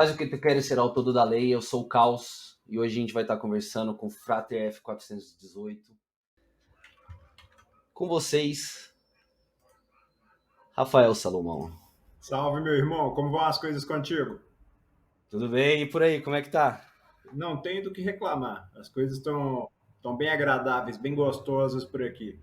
Faz o que tu queres, será o todo da lei. Eu sou o Caos e hoje a gente vai estar conversando com o Frater F418. Com vocês, Rafael Salomão. Salve, meu irmão, como vão as coisas contigo? Tudo bem? E por aí, como é que tá? Não tenho do que reclamar. As coisas estão bem agradáveis, bem gostosas por aqui.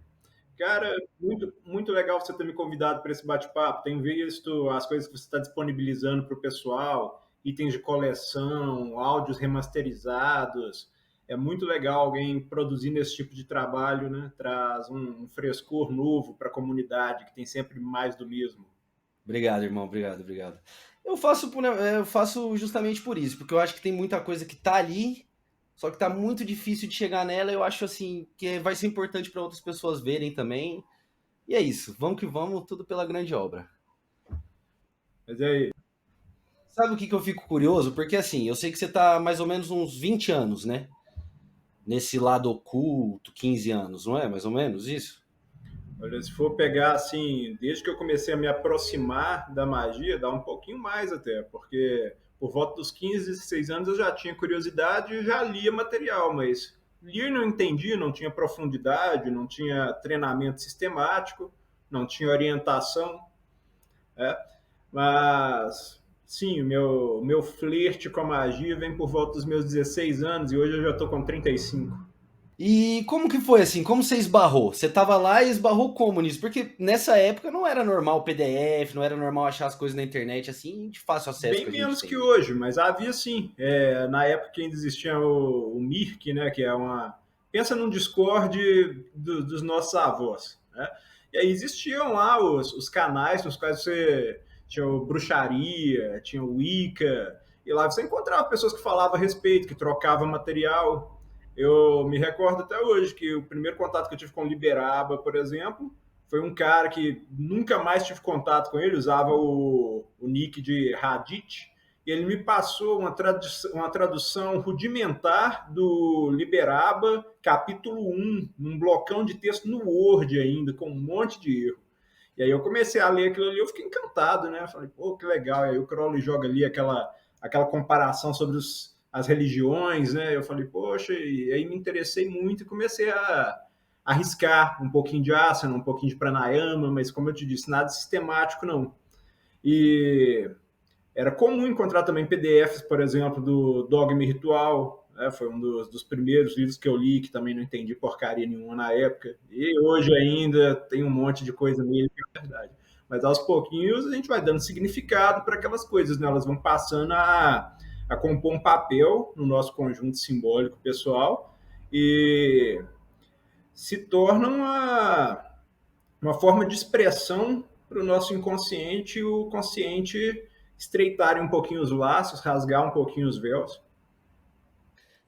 Cara, muito legal você ter me convidado para esse bate-papo. Tenho visto as coisas que você está disponibilizando para o pessoal, itens de coleção, áudios remasterizados. É muito legal alguém produzindo esse tipo de trabalho, né? Traz um frescor novo para a comunidade, que tem sempre mais do mesmo. Obrigado, irmão. Obrigado, obrigado. Eu faço justamente por isso, porque eu acho que tem muita coisa que tá ali, só que tá muito difícil de chegar nela. Eu acho assim que vai ser importante para outras pessoas verem também. E é isso. Vamos que vamos, tudo pela grande obra. Mas aí, Sabe o que eu fico curioso? Porque assim, eu sei que você tá mais ou menos uns 20 anos, né? Nesse lado oculto, 15 anos, não é? Mais ou menos isso? olha, se for pegar assim, desde que eu comecei a me aproximar da magia, dá um pouquinho mais até, porque por volta dos 15, 16 anos eu já tinha curiosidade e já lia material, mas lia e não entendia, não tinha profundidade, não tinha treinamento sistemático, não tinha orientação, né? Mas sim, o meu flerte com a magia vem por volta dos meus 16 anos e hoje eu já estou com 35. E como que foi assim? Como você esbarrou? Você tava lá e esbarrou como nisso? Porque nessa época não era normal PDF, não era normal achar as coisas na internet assim, de fácil acesso que Bem a gente menos que tem. hoje, mas havia sim. Na época ainda existia o Mirk, né, que é uma. Pensa num Discord dos nossos avós. Né? E aí existiam lá os canais nos quais você tinha o Bruxaria, tinha o Wicca, e lá você encontrava pessoas que falavam a respeito, que trocavam material. Eu me recordo até hoje que o primeiro contato que eu tive com o Liberaba, por exemplo, foi um cara que nunca mais tive contato com ele, usava o nick de Radit, e ele me passou uma tradução rudimentar do Liberaba, capítulo 1, num blocão de texto no Word ainda, com um monte de erro. E aí eu comecei a ler aquilo ali, eu fiquei encantado, né? Falei, pô, que legal. E aí o Crowley joga ali aquela comparação sobre as religiões, né? Eu falei, poxa, e aí me interessei muito e comecei a arriscar um pouquinho de asana, um pouquinho de pranayama, mas como eu te disse, nada sistemático não. E era comum encontrar também PDFs, por exemplo, do Dogma Ritual, né? Foi um dos primeiros livros que eu li, que também não entendi porcaria nenhuma na época. E hoje ainda tem um monte de coisa nele que é verdade. Mas aos pouquinhos a gente vai dando significado para aquelas coisas, né? Elas vão passando a compor um papel no nosso conjunto simbólico pessoal e se tornam uma forma de expressão para o nosso inconsciente e o consciente estreitarem um pouquinho os laços, rasgar um pouquinho os véus.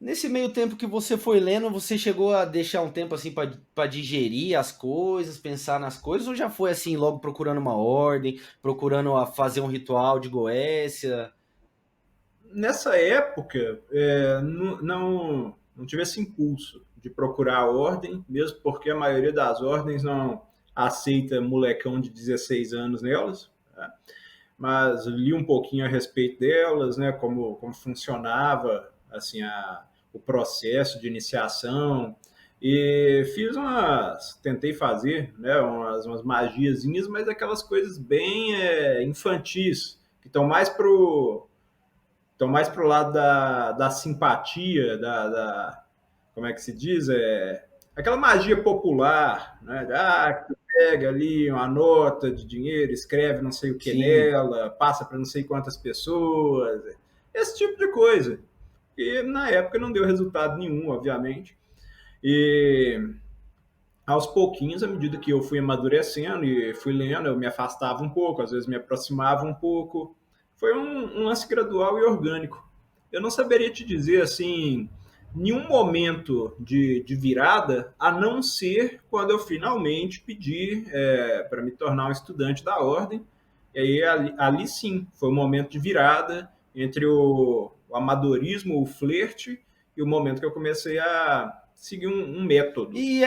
Nesse meio tempo que você foi lendo, você chegou a deixar um tempo assim para digerir as coisas, pensar nas coisas, ou já foi assim, logo procurando uma ordem, procurando fazer um ritual de Goécia? Nessa época, não tive esse impulso de procurar a ordem, mesmo porque a maioria das ordens não aceita molecão de 16 anos nelas, né? Mas li um pouquinho a respeito delas, né, como funcionava assim o processo de iniciação e tentei fazer, né, umas magiazinhas, mas aquelas coisas bem infantis que estão mais pro lado da simpatia, como é que se diz, aquela magia popular, né? Que tu pega ali uma nota de dinheiro, escreve não sei o que Sim. nela, passa para não sei quantas pessoas, esse tipo de coisa. E na época não deu resultado nenhum, obviamente. E aos pouquinhos, à medida que eu fui amadurecendo e fui lendo, eu me afastava um pouco, às vezes me aproximava um pouco. Foi um lance gradual e orgânico. Eu não saberia te dizer assim, nenhum momento de virada, a não ser quando eu finalmente pedi para me tornar um estudante da ordem. E aí ali sim, foi um momento de virada entre o amadorismo, o flerte, e o momento que eu comecei a seguir um método. E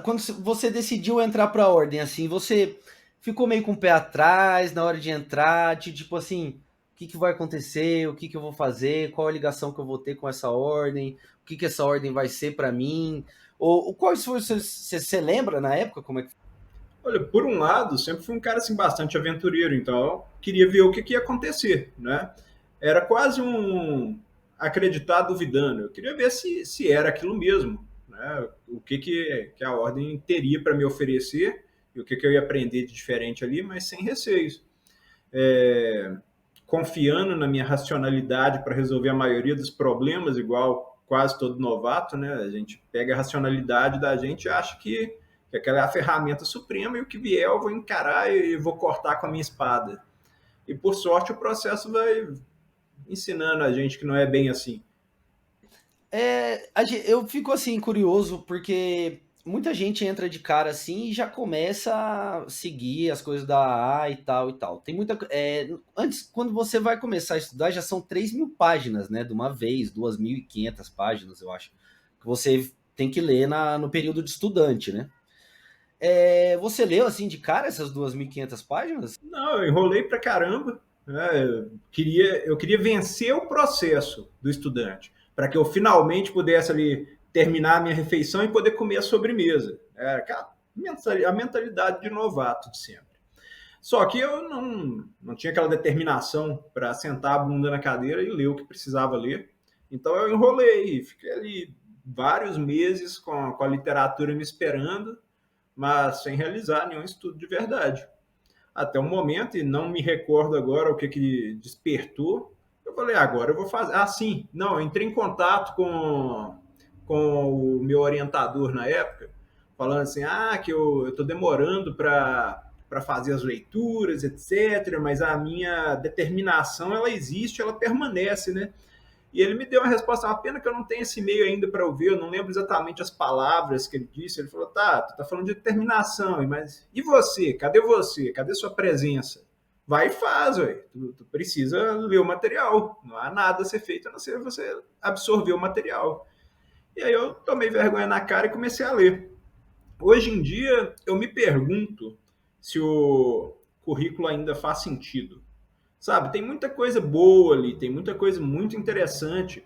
quando você decidiu entrar para a ordem, assim, você ficou meio com o pé atrás na hora de entrar, tipo assim, que vai acontecer, o que eu vou fazer, qual a ligação que eu vou ter com essa ordem, o que essa ordem vai ser para mim, ou quais foram, você lembra na época como é que... Olha, por um lado, sempre fui um cara assim bastante aventureiro, então eu queria ver o que ia acontecer, né? Era quase um acreditar duvidando. Eu queria ver se era aquilo mesmo, né? O que a ordem teria para me oferecer e o que eu ia aprender de diferente ali, mas sem receios. É, confiando na minha racionalidade para resolver a maioria dos problemas, igual quase todo novato, né? A gente pega a racionalidade da gente e acha que aquela é a ferramenta suprema e o que vier eu vou encarar e vou cortar com a minha espada. E por sorte o processo vai ensinando a gente que não é bem assim. Eu fico assim curioso porque muita gente entra de cara assim e já começa a seguir as coisas da AA e tal e tal. Tem muita. Antes, quando você vai começar a estudar, já são 3.000 páginas, né? De uma vez, 2.500 páginas, eu acho. Que você tem que ler no período de estudante, né? Você leu assim de cara essas 2.500 páginas? Não, eu enrolei pra caramba. Né? Eu queria vencer o processo do estudante, para que eu finalmente pudesse ali terminar a minha refeição e poder comer a sobremesa. É a mentalidade de novato de sempre. Só que eu não tinha aquela determinação para sentar a bunda na cadeira e ler o que precisava ler. Então eu enrolei, fiquei ali vários meses com a literatura me esperando, mas sem realizar nenhum estudo de verdade. Até o momento, e não me recordo agora o que despertou, eu falei, agora eu vou fazer. Ah, sim, não, eu entrei em contato com o meu orientador na época, falando assim, que eu estou demorando para fazer as leituras, etc., mas a minha determinação, ela existe, ela permanece, né? E ele me deu uma resposta, uma pena que eu não tenho esse e-mail ainda para ouvir, eu não lembro exatamente as palavras que ele disse. Ele falou, tá, tu tá falando de determinação, mas e você? Cadê você? Cadê sua presença? Vai e faz, ué. Tu precisa ler o material. Não há nada a ser feito a não ser você absorver o material. E aí eu tomei vergonha na cara e comecei a ler. Hoje em dia, eu me pergunto se o currículo ainda faz sentido. Sabe, tem muita coisa boa ali, tem muita coisa muito interessante.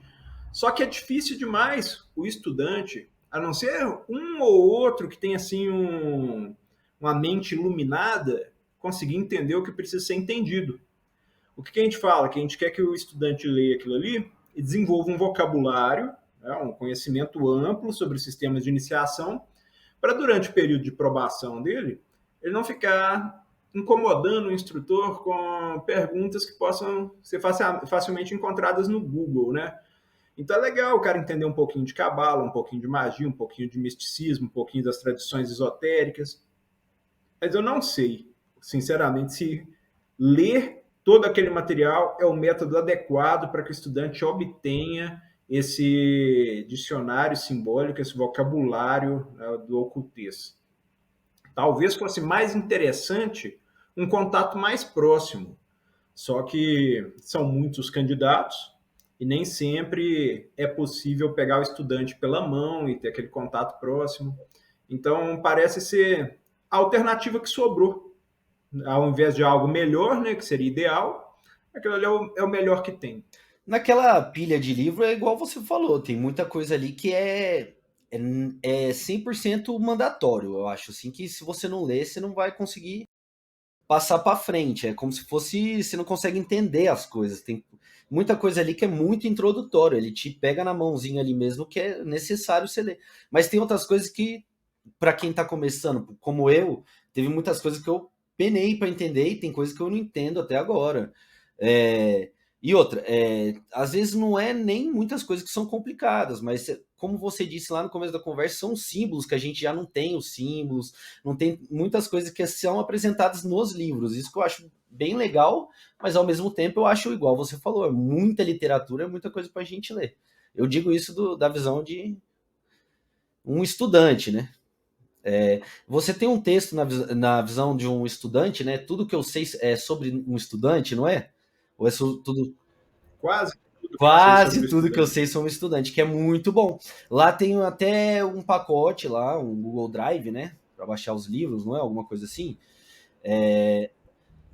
Só que é difícil demais o estudante, a não ser um ou outro que tem assim uma mente iluminada, conseguir entender o que precisa ser entendido. O que a gente fala? Que a gente quer que o estudante leia aquilo ali e desenvolva um vocabulário, né, um conhecimento amplo sobre sistemas de iniciação, para durante o período de probação dele, ele não ficar incomodando o instrutor com perguntas que possam ser facilmente encontradas no Google, né? Então é legal o cara entender um pouquinho de cabala, um pouquinho de magia, um pouquinho de misticismo, um pouquinho das tradições esotéricas. Mas eu não sei, sinceramente, se ler todo aquele material é o método adequado para que o estudante obtenha esse dicionário simbólico, esse vocabulário, né, do ocultês. Talvez fosse mais interessante um contato mais próximo, só que são muitos candidatos e nem sempre é possível pegar o estudante pela mão e ter aquele contato próximo. Então, parece ser a alternativa que sobrou. Ao invés de algo melhor, né, que seria ideal, aquilo ali é o melhor que tem. Naquela pilha de livro é igual você falou, tem muita coisa ali que é 100% mandatório. Eu acho assim que se você não ler, você não vai conseguir passar para frente. É como se fosse, você não consegue entender as coisas. Tem muita coisa ali que é muito introdutório. Ele te pega na mãozinha ali mesmo que é necessário você ler. Mas tem outras coisas que, para quem está começando, como eu, teve muitas coisas que eu penei para entender e tem coisas que eu não entendo até agora. E outra, às vezes não é nem muitas coisas que são complicadas, mas como você disse lá no começo da conversa, são símbolos que a gente já não tem os símbolos, não tem muitas coisas que são apresentadas nos livros. Isso que eu acho bem legal, mas ao mesmo tempo eu acho, igual você falou, é muita literatura, é muita coisa para a gente ler. Eu digo isso da visão de um estudante, né? Você tem um texto na visão de um estudante, né? Tudo que eu sei é sobre um estudante, não é? Ou é tudo... Quase tudo que eu sei sobre Quase o tudo que eu estudante. sei sobre um estudante, que é muito bom. Lá tem até um pacote lá, um Google Drive, né? Para baixar os livros, não é? Alguma coisa assim.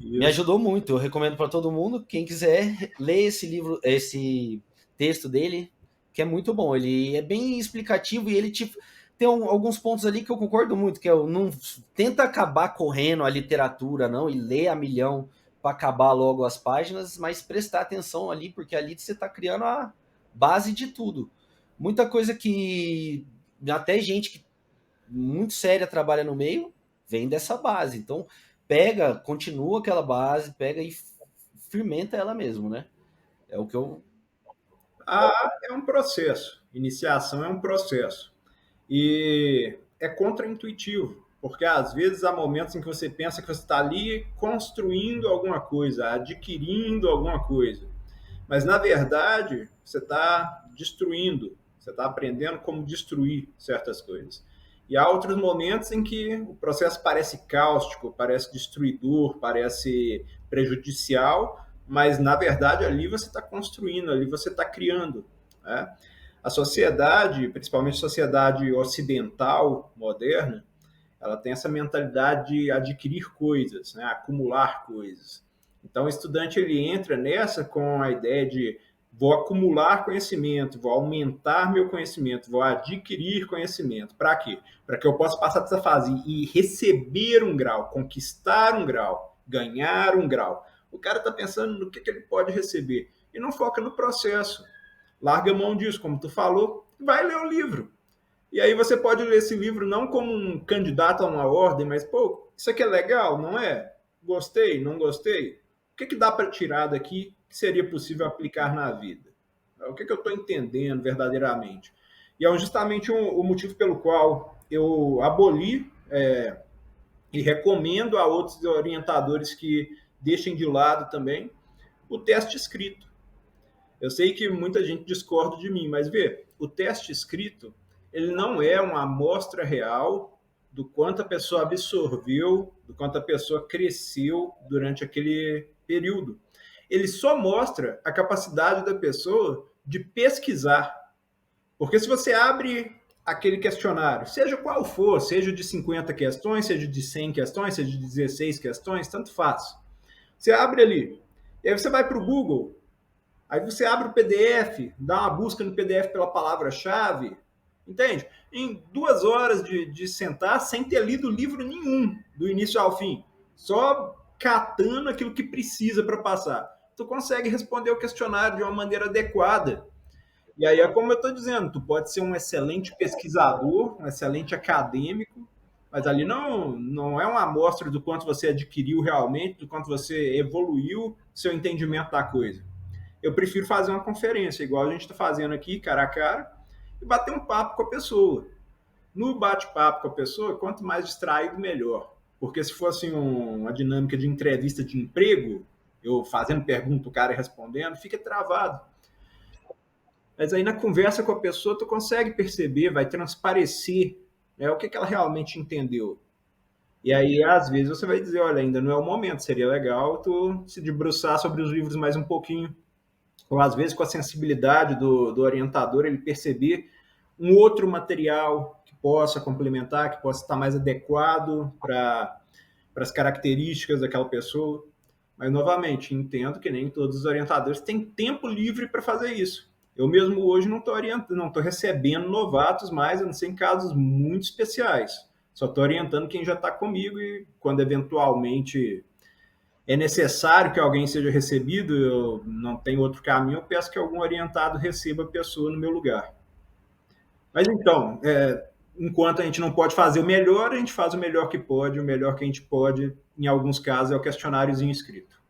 Me Isso. ajudou muito. Eu recomendo para todo mundo. Quem quiser, ler esse livro, esse texto dele, que é muito bom. Ele é bem explicativo e ele tipo, tem alguns pontos ali que eu concordo muito, que é o não tenta acabar correndo a literatura, não, e ler a milhão para acabar logo as páginas, mas prestar atenção ali, porque ali você está criando a base de tudo. Muita coisa que até gente que muito séria trabalha no meio vem dessa base. Então, pega, continua aquela base, pega e fermenta ela mesmo, né? É o que eu. É um processo. Iniciação é um processo. E é contraintuitivo, porque às vezes há momentos em que você pensa que você está ali construindo alguma coisa, adquirindo alguma coisa. Mas, na verdade, você está destruindo, você está aprendendo como destruir certas coisas. E há outros momentos em que o processo parece cáustico, parece destruidor, parece prejudicial, mas, na verdade, ali você está construindo, ali você está criando. Né? A sociedade, principalmente a sociedade ocidental moderna, ela tem essa mentalidade de adquirir coisas, né? Acumular coisas. Então, o estudante ele entra nessa com a ideia de vou acumular conhecimento, vou aumentar meu conhecimento, vou adquirir conhecimento. Para quê? Para que eu possa passar dessa fase e receber um grau, conquistar um grau, ganhar um grau. O cara está pensando no que ele pode receber e não foca no processo. Larga a mão disso, como tu falou, vai ler o livro. E aí você pode ler esse livro não como um candidato a uma ordem, mas, pô, isso aqui é legal, não é? Gostei, não gostei? O que dá para tirar daqui que seria possível aplicar na vida? O que eu estou entendendo verdadeiramente? E é justamente o motivo pelo qual eu aboli e recomendo a outros orientadores que deixem de lado também o teste escrito. Eu sei que muita gente discorda de mim, mas vê, o teste escrito, ele não é uma amostra real do quanto a pessoa absorveu, do quanto a pessoa cresceu durante aquele período. Ele só mostra a capacidade da pessoa de pesquisar. Porque se você abre aquele questionário, seja qual for, seja de 50 questões, seja de 100 questões, seja de 16 questões, tanto faz. Você abre ali, e aí você vai para o Google. Aí você abre o PDF, dá uma busca no PDF pela palavra-chave, entende? Em 2 horas de sentar sem ter lido livro nenhum, do início ao fim, só catando aquilo que precisa para passar. Tu consegue responder o questionário de uma maneira adequada. E aí é como eu estou dizendo, tu pode ser um excelente pesquisador, um excelente acadêmico, mas ali não é uma amostra do quanto você adquiriu realmente, do quanto você evoluiu seu entendimento da coisa. Eu prefiro fazer uma conferência, igual a gente está fazendo aqui, cara a cara, e bater um papo com a pessoa. No bate-papo com a pessoa, quanto mais distraído, melhor. Porque se fosse uma dinâmica de entrevista de emprego, eu fazendo pergunta, o cara respondendo, fica travado. Mas aí na conversa com a pessoa, tu consegue perceber, vai transparecer, né, o que ela realmente entendeu. E aí, às vezes, você vai dizer, olha, ainda não é o momento, seria legal tu se debruçar sobre os livros mais um pouquinho, ou às vezes com a sensibilidade do orientador, ele perceber um outro material que possa complementar, que possa estar mais adequado para as características daquela pessoa. Mas, novamente, entendo que nem todos os orientadores têm tempo livre para fazer isso. Eu mesmo hoje não estou orientando, não estou recebendo novatos mais, a não ser em casos muito especiais. Só estou orientando quem já está comigo e quando eventualmente é necessário que alguém seja recebido, eu não tenho outro caminho, eu peço que algum orientado receba a pessoa no meu lugar. Mas então, enquanto a gente não pode fazer o melhor, a gente faz o melhor que pode, o melhor que a gente pode, em alguns casos, é o questionáriozinho escrito.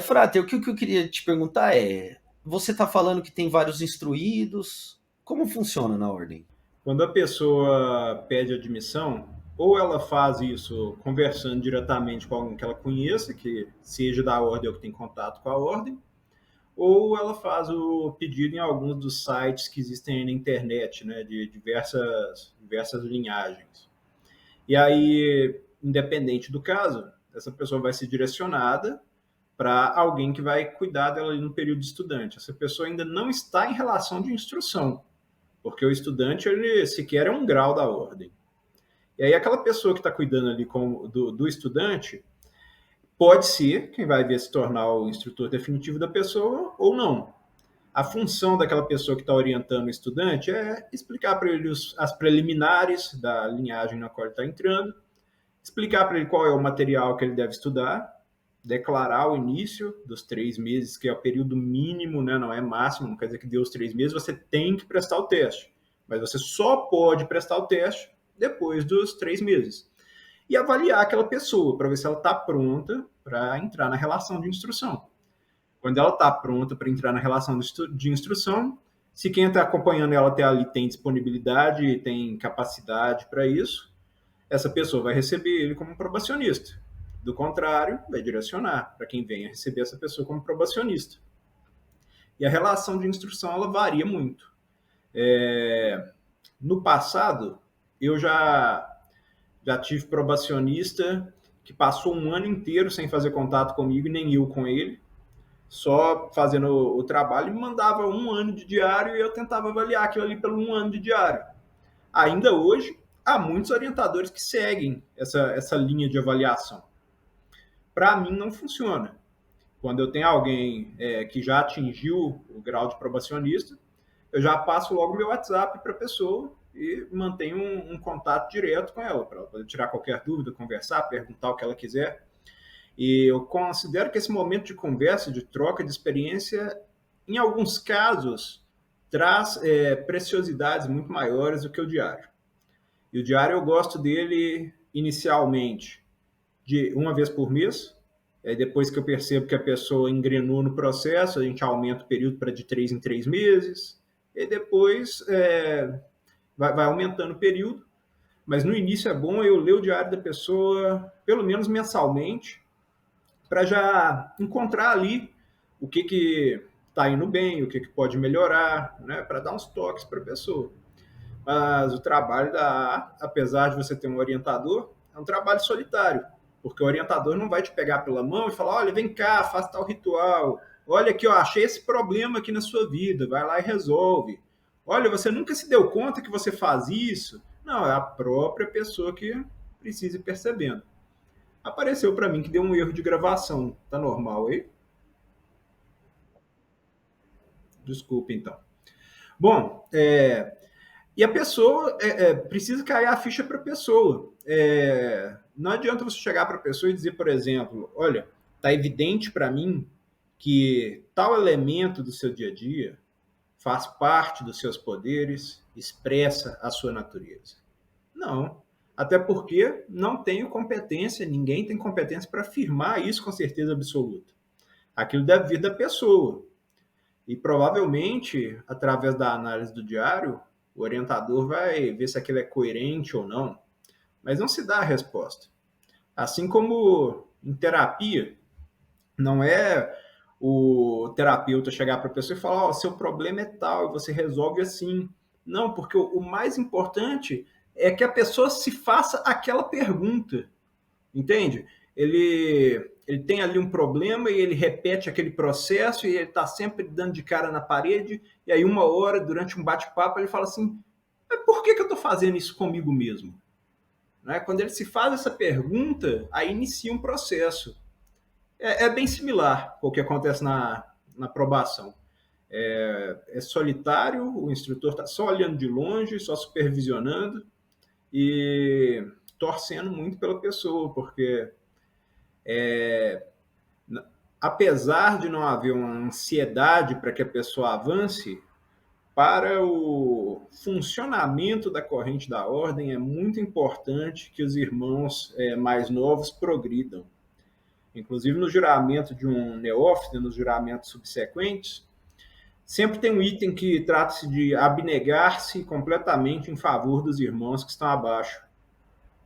Frate, o que eu queria te perguntar é: você está falando que tem vários instruídos? Como funciona na ordem? Quando a pessoa pede admissão, ou ela faz isso conversando diretamente com alguém que ela conheça, que seja da ordem ou que tem contato com a ordem, ou ela faz o pedido em alguns dos sites que existem na internet, né, de diversas linhagens. E aí, independente do caso, essa pessoa vai ser direcionada para alguém que vai cuidar dela ali no período de estudante. Essa pessoa ainda não está em relação de instrução, porque o estudante ele sequer é um grau da ordem. E aí aquela pessoa que está cuidando ali do estudante, Pode ser quem vai ver se tornar o instrutor definitivo da pessoa ou não. A função daquela pessoa que está orientando o estudante é explicar para ele as preliminares da linhagem na qual ele está entrando, explicar para ele qual é o material que ele deve estudar, declarar o início dos 3 meses, que é o período mínimo, né? Não é máximo, não quer dizer que deu os 3 meses, você tem que prestar o teste. Mas você só pode prestar o teste depois dos 3 meses. E avaliar aquela pessoa para ver se ela está pronta para entrar na relação de instrução. Quando ela está pronta para entrar na relação de instrução, se quem está acompanhando ela até ali tem disponibilidade e tem capacidade para isso, essa pessoa vai receber ele como probacionista. Do contrário, vai direcionar para quem venha receber essa pessoa como probacionista. E a relação de instrução ela varia muito. No passado, eu já tive probacionista que passou um ano inteiro sem fazer contato comigo e nem eu com ele, só fazendo o trabalho, e me mandava 1 ano de diário e eu tentava avaliar aquilo ali pelo 1 ano de diário. Ainda hoje, há muitos orientadores que seguem essa linha de avaliação. Para mim, não funciona. Quando eu tenho alguém que já atingiu o grau de probacionista, eu já passo logo meu WhatsApp para a pessoa e mantenho um contato direto com ela, para ela poder tirar qualquer dúvida, conversar, perguntar o que ela quiser. E eu considero que esse momento de conversa, de troca de experiência, em alguns casos, traz preciosidades muito maiores do que o diário. E o diário eu gosto dele inicialmente de uma vez por mês. Depois que eu percebo que a pessoa engrenou no processo, a gente aumenta o período para de 3 em 3 meses. E depois vai aumentando o período. Mas no início é bom eu ler o diário da pessoa, pelo menos mensalmente, para já encontrar ali o que está indo bem, o que pode melhorar, né, para dar uns toques para a pessoa. Mas o trabalho apesar de você ter um orientador, é um trabalho solitário, porque o orientador não vai te pegar pela mão e falar, olha, vem cá, faz tal ritual, olha aqui, ó, achei esse problema aqui na sua vida, vai lá e resolve. Olha, você nunca se deu conta que você faz isso? Não, é a própria pessoa que precisa ir percebendo. Apareceu para mim que deu um erro de gravação. Tá normal aí? Desculpa, então. Bom, e a pessoa precisa cair a ficha para a pessoa. Não adianta você chegar para a pessoa e dizer, por exemplo, olha, tá evidente para mim que tal elemento do seu dia a dia faz parte dos seus poderes, expressa a sua natureza. Não. Até porque não tenho competência, ninguém tem competência para afirmar isso com certeza absoluta. Aquilo deve vir da pessoa. E provavelmente, através da análise do diário, o orientador vai ver se aquilo é coerente ou não, mas não se dá a resposta. Assim como em terapia, não é o terapeuta chegar para a pessoa e falar, seu problema é tal, e você resolve assim. Não, porque o mais importante é que a pessoa se faça aquela pergunta, entende? Ele tem ali um problema e ele repete aquele processo e ele está sempre dando de cara na parede, e aí uma hora, durante um bate-papo, ele fala assim, mas por que eu estou fazendo isso comigo mesmo? Né? Quando ele se faz essa pergunta, aí inicia um processo. É bem similar ao que acontece na aprovação. É solitário, o instrutor está só olhando de longe, só supervisionando e torcendo muito pela pessoa, porque apesar de não haver uma ansiedade para que a pessoa avance, para o funcionamento da corrente da ordem é muito importante que os irmãos mais novos progridam. Inclusive no juramento de um neófito, nos juramentos subsequentes, sempre tem um item que trata-se de abnegar-se completamente em favor dos irmãos que estão abaixo.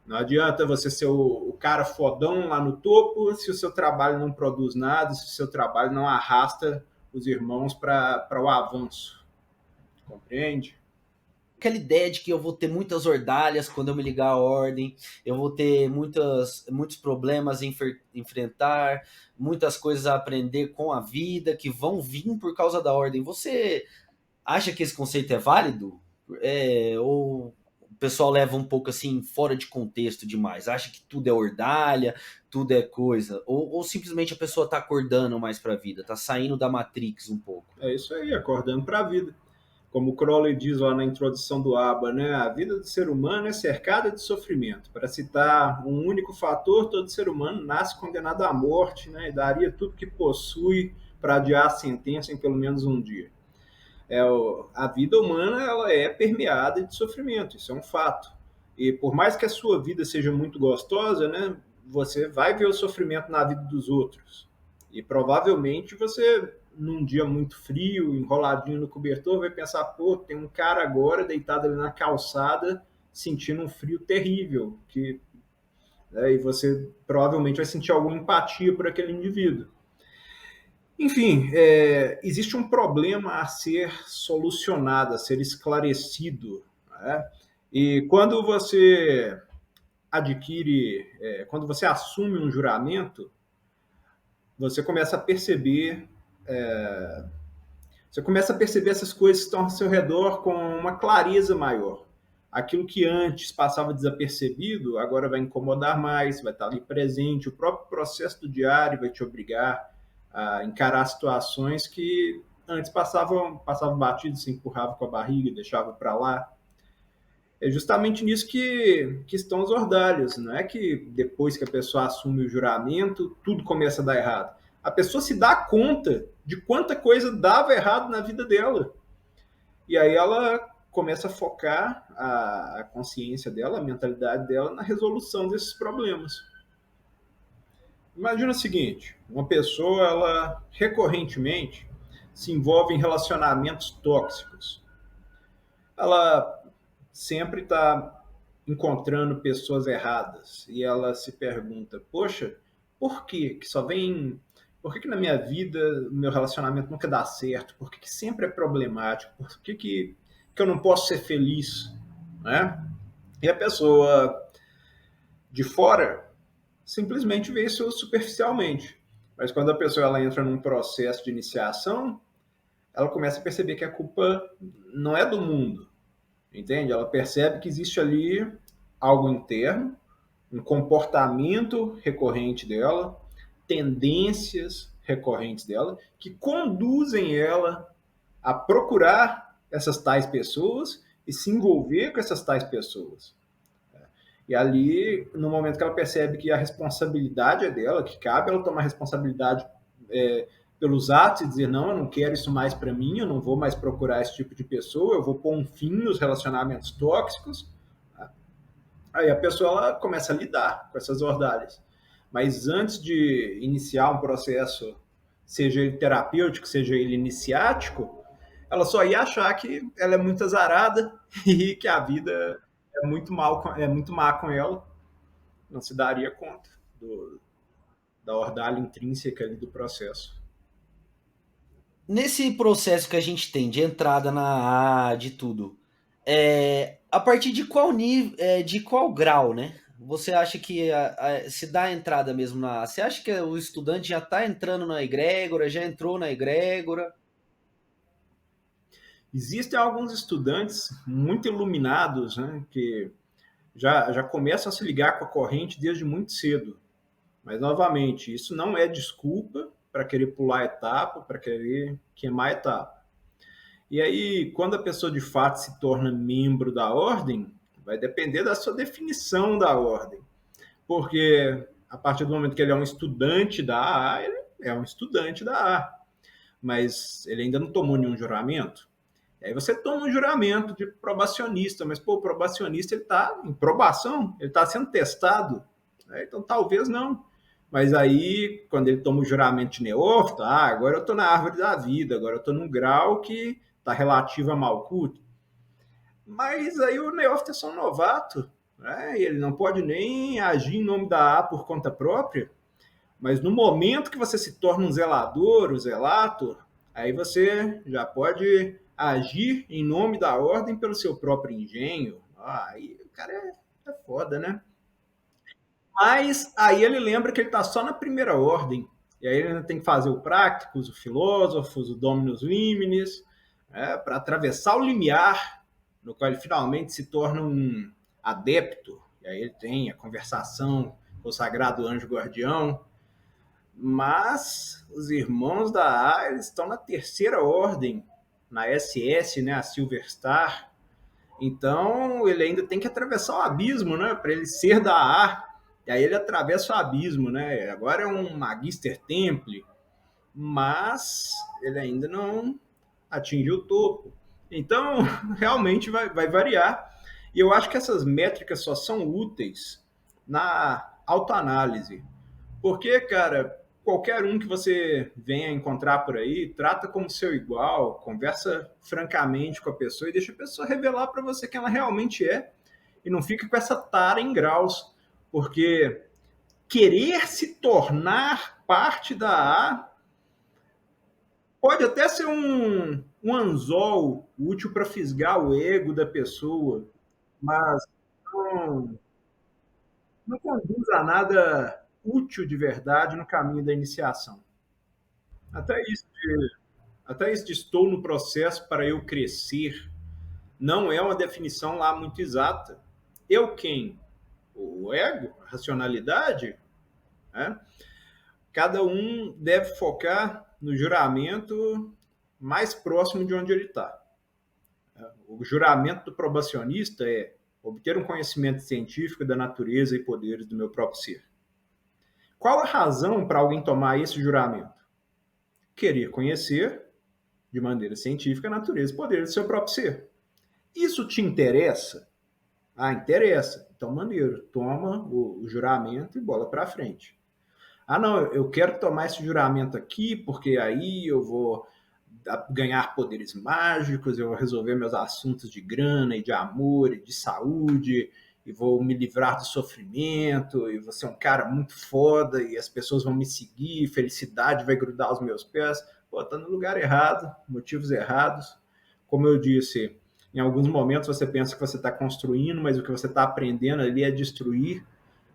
Não adianta você ser o cara fodão lá no topo se o seu trabalho não produz nada, se o seu trabalho não arrasta os irmãos para o avanço. Compreende? Aquela ideia de que eu vou ter muitas ordalhas quando eu me ligar à ordem, eu vou ter muitos problemas a enfrentar, muitas coisas a aprender com a vida que vão vir por causa da ordem. Você acha que esse conceito é válido? Ou o pessoal leva um pouco assim fora de contexto demais, acha que tudo é ordalha, tudo é coisa, ou simplesmente a pessoa tá acordando mais para a vida, tá saindo da Matrix um pouco. É isso aí, acordando para a vida. Como o Crowley diz lá na introdução do ABBA, né? A vida do ser humano é cercada de sofrimento. Para citar um único fator, todo ser humano nasce condenado à morte, né? E daria tudo que possui para adiar a sentença em pelo menos um dia. A vida humana ela é permeada de sofrimento, isso é um fato. E por mais que a sua vida seja muito gostosa, né? Você vai ver o sofrimento na vida dos outros. E provavelmente você, num dia muito frio, enroladinho no cobertor, vai pensar, pô, tem um cara agora deitado ali na calçada, sentindo um frio terrível, e você provavelmente vai sentir alguma empatia por aquele indivíduo. Enfim, existe um problema a ser solucionado, a ser esclarecido, né? E quando você quando você assume um juramento, você começa a perceber você começa a perceber essas coisas que estão ao seu redor com uma clareza maior. Aquilo que antes passava desapercebido, agora vai incomodar mais, vai estar ali presente. O próprio processo do diário vai te obrigar a encarar situações que antes passavam batido, se empurrava com a barriga, deixava para lá. É justamente nisso que estão os ordalhos. Não é que depois que a pessoa assume o juramento, tudo começa a dar errado. A pessoa se dá conta de quanta coisa dava errado na vida dela. E aí ela começa a focar a consciência dela, a mentalidade dela na resolução desses problemas. Imagina o seguinte, uma pessoa, ela recorrentemente se envolve em relacionamentos tóxicos. Ela sempre está encontrando pessoas erradas e ela se pergunta, poxa, por que só vem... Por que na minha vida o meu relacionamento nunca dá certo? Por que sempre é problemático? Por que eu não posso ser feliz? Né? E a pessoa de fora simplesmente vê isso superficialmente. Mas quando a pessoa ela entra num processo de iniciação, ela começa a perceber que a culpa não é do mundo, entende? Ela percebe que existe ali algo interno, um comportamento recorrente dela, tendências recorrentes dela, que conduzem ela a procurar essas tais pessoas e se envolver com essas tais pessoas. E ali, no momento que ela percebe que a responsabilidade é dela, que cabe ela tomar responsabilidade pelos atos e dizer, não, eu não quero isso mais para mim, eu não vou mais procurar esse tipo de pessoa, eu vou pôr um fim nos relacionamentos tóxicos. Aí a pessoa ela começa a lidar com essas ordalhas. Mas antes de iniciar um processo, seja ele terapêutico, seja ele iniciático, ela só ia achar que ela é muito azarada e que a vida é muito má com ela, não se daria conta da ordalha intrínseca ali do processo. Nesse processo que a gente tem de entrada na A, de tudo, a partir de qual nível, de qual grau, né? Você acha que se dá a entrada mesmo na A? Você acha que o estudante já está entrando na egrégora, já entrou na egrégora? Existem alguns estudantes muito iluminados, né, que já começam a se ligar com a corrente desde muito cedo. Mas, novamente, isso não é desculpa para querer pular a etapa, para querer queimar a etapa. E aí, quando a pessoa de fato se torna membro da ordem, vai depender da sua definição da ordem. Porque a partir do momento que ele é um estudante da A, ele é um estudante da A. Mas ele ainda não tomou nenhum juramento. E aí você toma um juramento de probacionista, mas pô, o probacionista ele está em probação, ele está sendo testado, né? Então talvez não. Mas aí, quando ele toma o juramento de neófito, agora eu estou na árvore da vida, agora eu estou num grau que está relativo a Malkuth. Mas aí o neófito é só um novato, né? E ele não pode nem agir em nome da A por conta própria. Mas no momento que você se torna um zelador, o zelator, aí você já pode agir em nome da ordem pelo seu próprio engenho. Aí o cara é foda, né? Mas aí ele lembra que ele está só na primeira ordem. E aí ele ainda tem que fazer o Practicus, o Filósofos, o Dominus Liminis, para atravessar o limiar no qual ele finalmente se torna um adepto, e aí ele tem a conversação com o sagrado anjo guardião, mas os irmãos da A, eles estão na terceira ordem, na SS, né, a Silver Star. Então ele ainda tem que atravessar o abismo, né, para ele ser da A. E aí ele atravessa o abismo, né? Agora é um Magister Temple, mas ele ainda não atingiu o topo. Então, realmente vai variar. E eu acho que essas métricas só são úteis na autoanálise. Porque, cara, qualquer um que você venha encontrar por aí, trata como seu igual, conversa francamente com a pessoa e deixa a pessoa revelar para você quem ela realmente é. E não fica com essa tara em graus. Porque querer se tornar parte da A pode até ser um anzol útil para fisgar o ego da pessoa, mas não, não conduz a nada útil de verdade no caminho da iniciação. Até isso, até isso de estou no processo para eu crescer não é uma definição lá muito exata. Eu quem? O ego? A racionalidade? Né? Cada um deve focar no juramento mais próximo de onde ele está. O juramento do probacionista é obter um conhecimento científico da natureza e poderes do meu próprio ser. Qual a razão para alguém tomar esse juramento? Querer conhecer, de maneira científica, a natureza e poderes do seu próprio ser. Isso te interessa? Ah, interessa. Então, maneiro. Toma o juramento e bola para frente. Ah, não, eu quero tomar esse juramento aqui, porque aí eu vou ganhar poderes mágicos, eu vou resolver meus assuntos de grana e de amor e de saúde, e vou me livrar do sofrimento, e vou ser um cara muito foda, e as pessoas vão me seguir, felicidade vai grudar aos meus pés. Pô, tá no lugar errado, motivos errados. Como eu disse, em alguns momentos você pensa que você está construindo, mas o que você está aprendendo ali é destruir.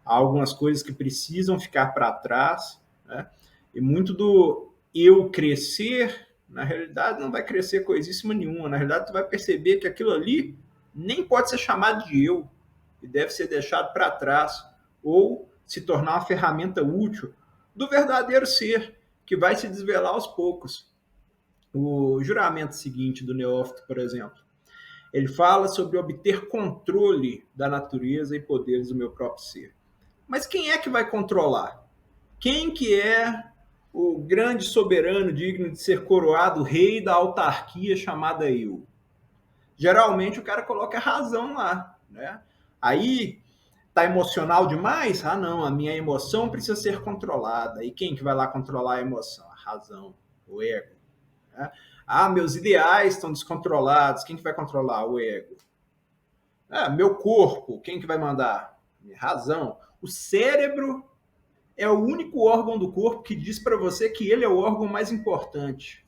Há algumas coisas que precisam ficar para trás, né? E muito do eu crescer, na realidade, não vai crescer coisíssima nenhuma. Na realidade, tu vai perceber que aquilo ali nem pode ser chamado de eu e deve ser deixado para trás ou se tornar uma ferramenta útil do verdadeiro ser, que vai se desvelar aos poucos. O juramento seguinte do neófito, por exemplo, ele fala sobre obter controle da natureza e poderes do meu próprio ser. Mas quem é que vai controlar? Quem que é o grande soberano digno de ser coroado rei da autarquia chamada eu? Geralmente o cara coloca a razão lá, né? Aí tá emocional demais? Ah, não, a minha emoção precisa ser controlada. E quem que vai lá controlar a emoção? A razão, o ego. Né? Ah, meus ideais estão descontrolados. Quem que vai controlar? O ego. Ah, meu corpo, quem que vai mandar? Minha razão. O cérebro é o único órgão do corpo que diz para você que ele é o órgão mais importante.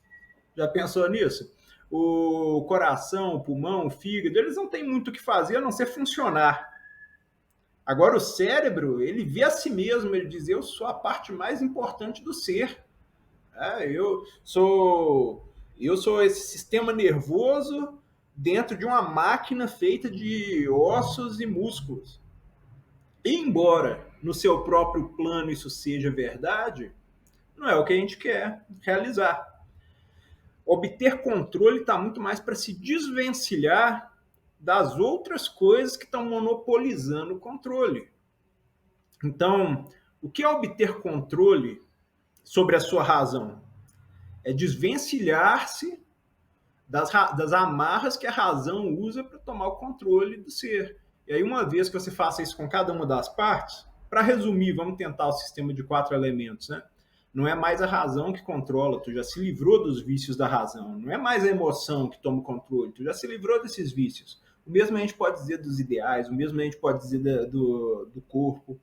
Já pensou nisso? O coração, o pulmão, o fígado, eles não têm muito o que fazer a não ser funcionar. Agora o cérebro, ele vê a si mesmo, ele diz, eu sou a parte mais importante do ser. Eu sou esse sistema nervoso dentro de uma máquina feita de ossos e músculos. E embora no seu próprio plano isso seja verdade, não é o que a gente quer realizar. Obter controle está muito mais para se desvencilhar das outras coisas que estão monopolizando o controle. Então, o que é obter controle sobre a sua razão? É desvencilhar-se das amarras que a razão usa para tomar o controle do ser. E aí, uma vez que você faça isso com cada uma das partes, para resumir, vamos tentar o sistema de 4 elementos, né? Não é mais a razão que controla, tu já se livrou dos vícios da razão. Não é mais a emoção que toma o controle, tu já se livrou desses vícios. O mesmo a gente pode dizer dos ideais, o mesmo a gente pode dizer do corpo.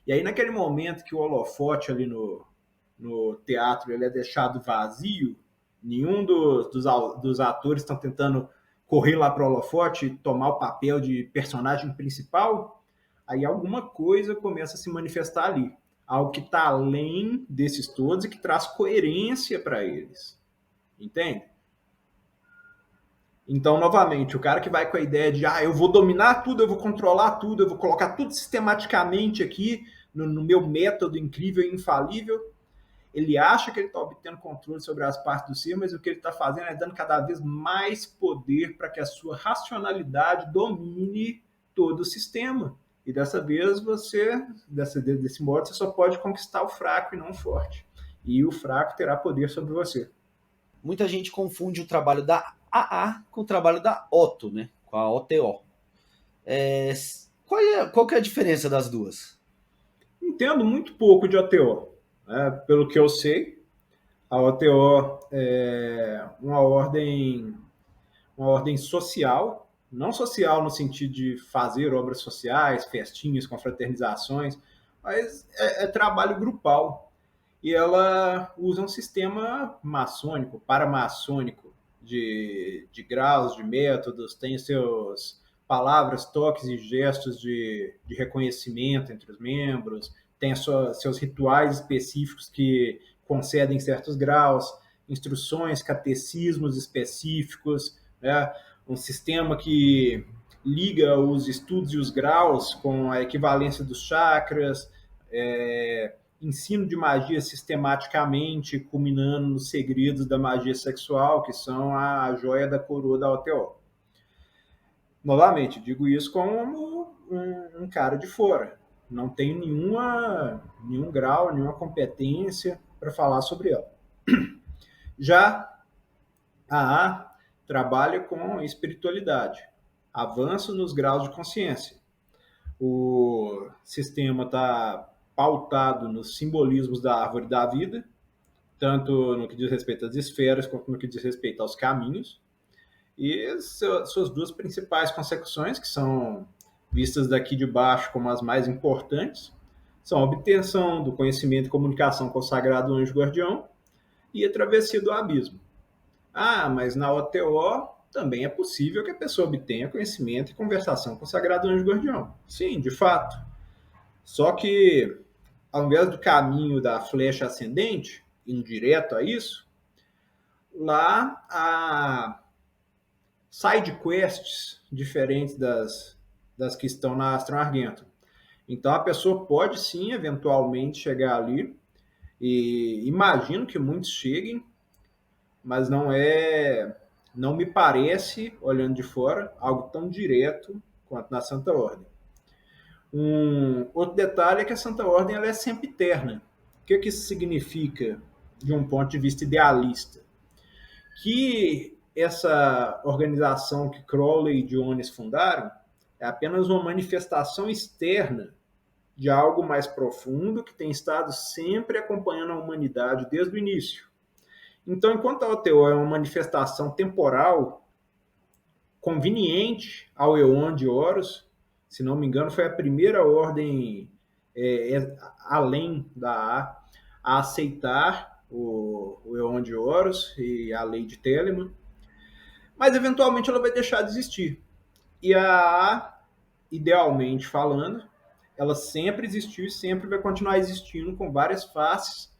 E aí, naquele momento que o holofote ali no teatro ele é deixado vazio, nenhum dos atores estão tentando correr lá para o holofote e tomar o papel de personagem principal, aí alguma coisa começa a se manifestar ali. Algo que está além desses todos e que traz coerência para eles. Entende? Então, novamente, o cara que vai com a ideia de eu vou dominar tudo, eu vou controlar tudo, eu vou colocar tudo sistematicamente aqui no meu método incrível e infalível, ele acha que ele está obtendo controle sobre as partes do ser, mas o que ele está fazendo é dando cada vez mais poder para que a sua racionalidade domine todo o sistema. E dessa vez desse modo, você só pode conquistar o fraco e não o forte. E o fraco terá poder sobre você. Muita gente confunde o trabalho da AA com o trabalho da OTO, né? Com a OTO. Qual que é a diferença das duas? Entendo muito pouco de OTO. Né? Pelo que eu sei, a OTO é uma ordem social, não social no sentido de fazer obras sociais, festinhas, confraternizações, mas é trabalho grupal. E ela usa um sistema maçônico, paramaçônico, de graus, de métodos, tem seus palavras, toques e gestos de reconhecimento entre os membros, tem seus rituais específicos que concedem certos graus, instruções, catecismos específicos, né? Um sistema que liga os estudos e os graus com a equivalência dos chakras, ensino de magia sistematicamente, culminando nos segredos da magia sexual, que são a joia da coroa da OTO. Novamente, digo isso como um cara de fora. Não tenho nenhum grau, nenhuma competência para falar sobre ela. Já a AA trabalha com espiritualidade, avanço nos graus de consciência. O sistema está pautado nos simbolismos da árvore da vida, tanto no que diz respeito às esferas, quanto no que diz respeito aos caminhos. E suas duas principais consecuções, que são vistas daqui de baixo como as mais importantes, são a obtenção do conhecimento e comunicação com o sagrado anjo guardião e a travessia do abismo. Mas na OTO também é possível que a pessoa obtenha conhecimento e conversação com o sagrado anjo guardião. Sim, de fato. Só que, ao invés do caminho da flecha ascendente, indo direto a isso, lá há side quests diferentes das que estão na Astro Argento. Então a pessoa pode sim, eventualmente, chegar ali, e imagino que muitos cheguem, mas não me parece, olhando de fora, algo tão direto quanto na Santa Ordem. Um outro detalhe é que a Santa Ordem ela é sempre eterna. O que isso significa de um ponto de vista idealista? Que essa organização que Crowley e Jones fundaram é apenas uma manifestação externa de algo mais profundo que tem estado sempre acompanhando a humanidade desde o início. Então, enquanto a OTO é uma manifestação temporal conveniente ao Eon de Horus, se não me engano, foi a primeira ordem além da a aceitar o Eon de Horus e a lei de Telemann, mas eventualmente ela vai deixar de existir. E a idealmente falando, ela sempre existiu e sempre vai continuar existindo com várias faces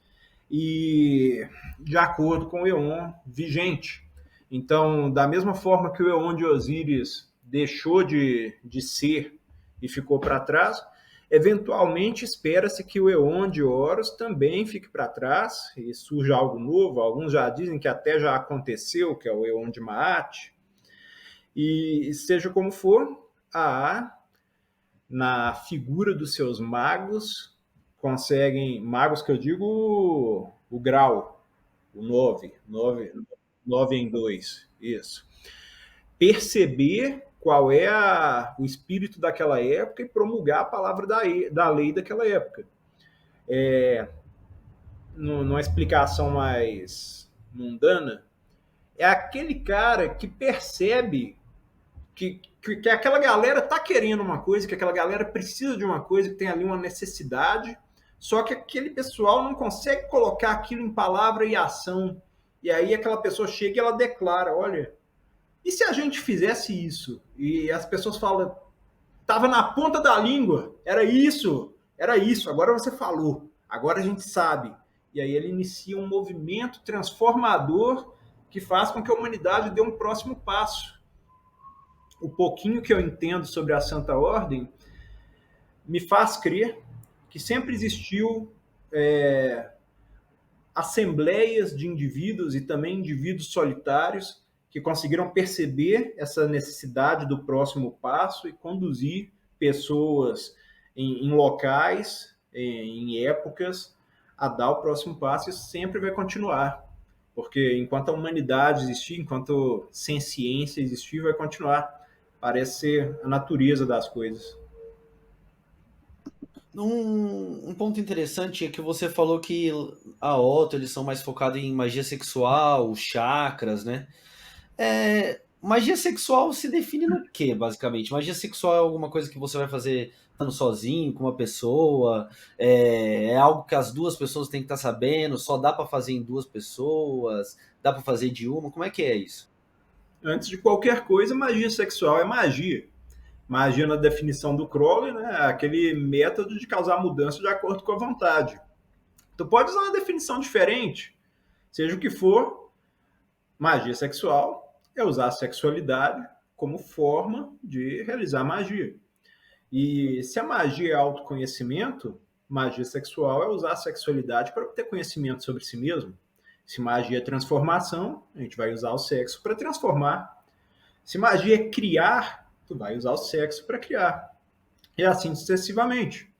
e de acordo com o Eon vigente. Então, da mesma forma que o Eon de Osíris deixou de ser e ficou para trás, eventualmente espera-se que o Eon de Horus também fique para trás e surja algo novo. Alguns já dizem que até já aconteceu, que é o Eon de Maat. E seja como for, na figura dos seus magos, conseguem, magos que eu digo o grau, o 9 em 2, isso. Perceber qual é o espírito daquela época e promulgar a palavra da lei daquela época. Numa explicação mais mundana, é aquele cara que percebe que aquela galera tá querendo uma coisa, que aquela galera precisa de uma coisa, que tem ali uma necessidade, só que aquele pessoal não consegue colocar aquilo em palavra e ação. E aí aquela pessoa chega e ela declara, olha, e se a gente fizesse isso? E as pessoas falam, tava na ponta da língua, era isso, agora você falou, agora a gente sabe. E aí ele inicia um movimento transformador que faz com que a humanidade dê um próximo passo. O pouquinho que eu entendo sobre a Santa Ordem me faz crer que sempre existiu assembleias de indivíduos e também indivíduos solitários que conseguiram perceber essa necessidade do próximo passo e conduzir pessoas em locais, em épocas, a dar o próximo passo. E sempre vai continuar, porque enquanto a humanidade existir, enquanto sem ciência existir, vai continuar. Parece ser a natureza das coisas. Um ponto interessante é que você falou que a Otto, eles são mais focados em magia sexual, chakras, né? Magia sexual se define no quê, basicamente? Magia sexual é alguma coisa que você vai fazer estando sozinho, com uma pessoa? É algo que as duas pessoas têm que estar sabendo? Só dá para fazer em duas pessoas? Dá para fazer de uma? Como é que é isso? Antes de qualquer coisa, magia sexual é magia. Magia, na definição do Crowley, né, é aquele método de causar mudança de acordo com a vontade. Tu pode usar uma definição diferente, seja o que for. Magia sexual é usar a sexualidade como forma de realizar magia. E se a magia é autoconhecimento, magia sexual é usar a sexualidade para ter conhecimento sobre si mesmo. Se magia é transformação, a gente vai usar o sexo para transformar. Se magia é criar, tu vai usar o sexo para criar. E assim sucessivamente.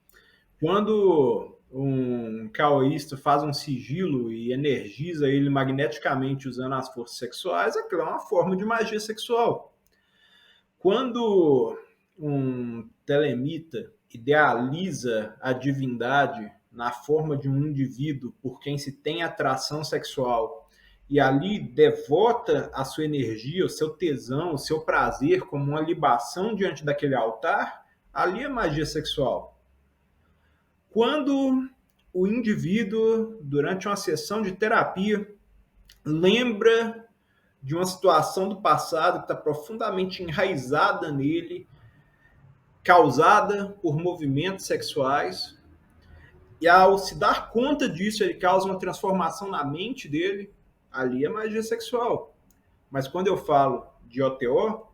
Quando um caoísta faz um sigilo e energiza ele magneticamente usando as forças sexuais, aquilo é uma forma de magia sexual. Quando um telemita idealiza a divindade na forma de um indivíduo por quem se tem atração sexual e ali devota a sua energia, o seu tesão, o seu prazer como uma libação diante daquele altar, ali é magia sexual. Quando o indivíduo, durante uma sessão de terapia, lembra de uma situação do passado que está profundamente enraizada nele, causada por movimentos sexuais, e ao se dar conta disso, ele causa uma transformação na mente dele, ali é magia sexual. Mas quando eu falo de OTO,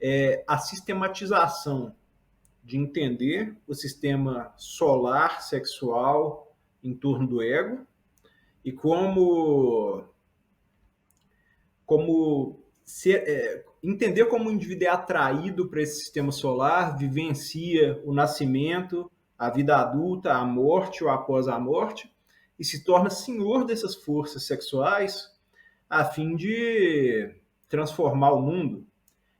é a sistematização de entender o sistema solar sexual em torno do ego e entender como o indivíduo é atraído para esse sistema solar, vivencia o nascimento, a vida adulta, a morte ou após a morte, e se torna senhor dessas forças sexuais a fim de transformar o mundo.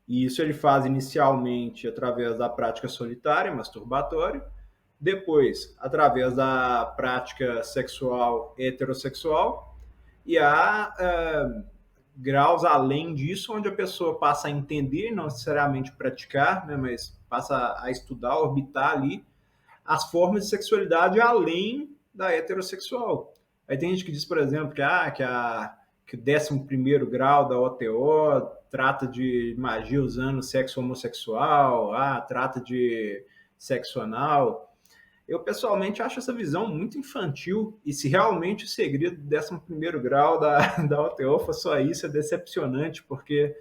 E isso ele faz inicialmente através da prática solitária, masturbatória, depois através da prática sexual heterossexual, e há graus além disso, onde a pessoa passa a entender, não necessariamente praticar, né, mas passa a estudar, orbitar ali as formas de sexualidade além da heterossexual. Aí tem gente que diz, por exemplo, que o 11º grau da OTO trata de magia usando sexo homossexual, trata de sexo anal. Eu, pessoalmente, acho essa visão muito infantil, e se realmente o segredo do 11º grau da OTO for só isso, é decepcionante, porque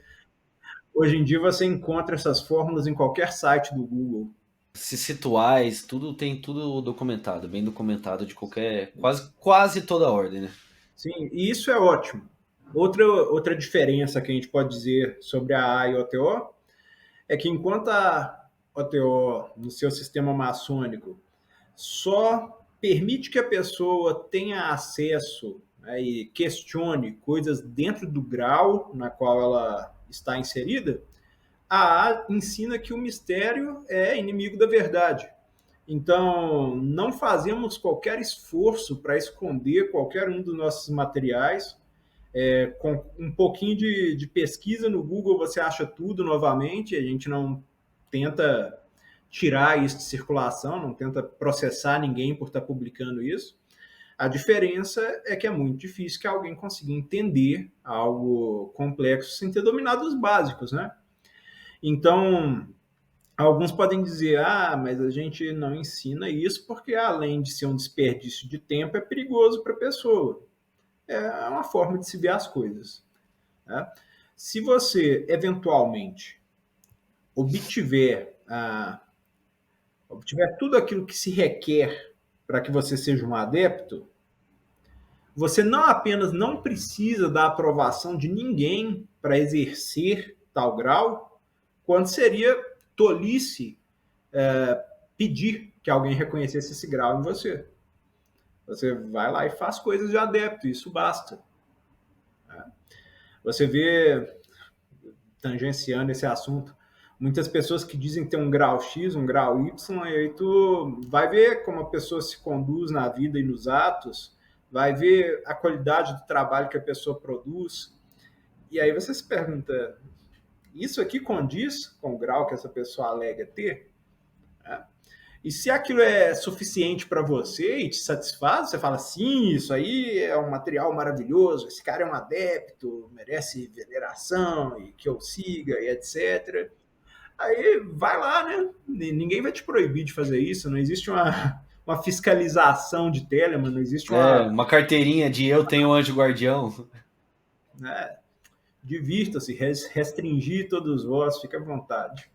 hoje em dia você encontra essas fórmulas em qualquer site do Google. Esses rituais, tudo tem tudo documentado, bem documentado de qualquer, quase toda a ordem, né? Sim, e isso é ótimo. Outra diferença que a gente pode dizer sobre a A e a OTO é que enquanto a OTO, no seu sistema maçônico, só permite que a pessoa tenha acesso, né, e questione coisas dentro do grau na qual ela está inserida, a A ensina que o mistério é inimigo da verdade. Então, não fazemos qualquer esforço para esconder qualquer um dos nossos materiais. Com um pouquinho de pesquisa no Google, você acha tudo novamente. A gente não tenta tirar isso de circulação, não tenta processar ninguém por estar publicando isso. A diferença é que é muito difícil que alguém consiga entender algo complexo sem ter dominado os básicos, né? Então, alguns podem dizer, mas a gente não ensina isso porque, além de ser um desperdício de tempo, é perigoso para a pessoa. É uma forma de se ver as coisas. né? Se você, eventualmente, obtiver, obtiver tudo aquilo que se requer para que você seja um adepto, você não apenas não precisa da aprovação de ninguém para exercer tal grau, quanto seria tolice pedir que alguém reconhecesse esse grau em você. Você vai lá e faz coisas de adepto, isso basta. Você vê, tangenciando esse assunto, muitas pessoas que dizem ter um grau X, um grau Y, e aí tu vai ver como a pessoa se conduz na vida e nos atos, vai ver a qualidade do trabalho que a pessoa produz, e aí você se pergunta, isso aqui condiz com o grau que essa pessoa alega ter? E se aquilo é suficiente para você e te satisfaz, você fala, sim, isso aí é um material maravilhoso, esse cara é um adepto, merece veneração e que eu siga e etc. Aí vai lá, né? Ninguém vai te proibir de fazer isso, não existe uma fiscalização de Telemann, não existe Uma carteirinha de eu tenho anjo guardião. né, divirta-se, restringir todos vós, fica à vontade.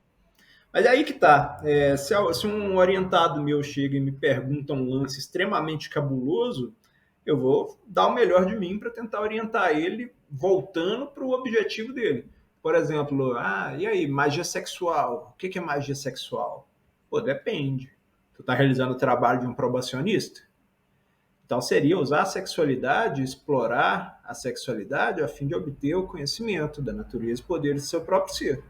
Mas é aí que tá. Se um orientado meu chega e me pergunta um lance extremamente cabuloso, eu vou dar o melhor de mim para tentar orientar ele voltando para o objetivo dele. Por exemplo, e aí, magia sexual? O que é magia sexual? Pô, depende. Tu está realizando o trabalho de um probacionista? Então seria usar a sexualidade, explorar a sexualidade a fim de obter o conhecimento da natureza e poderes do seu próprio ser.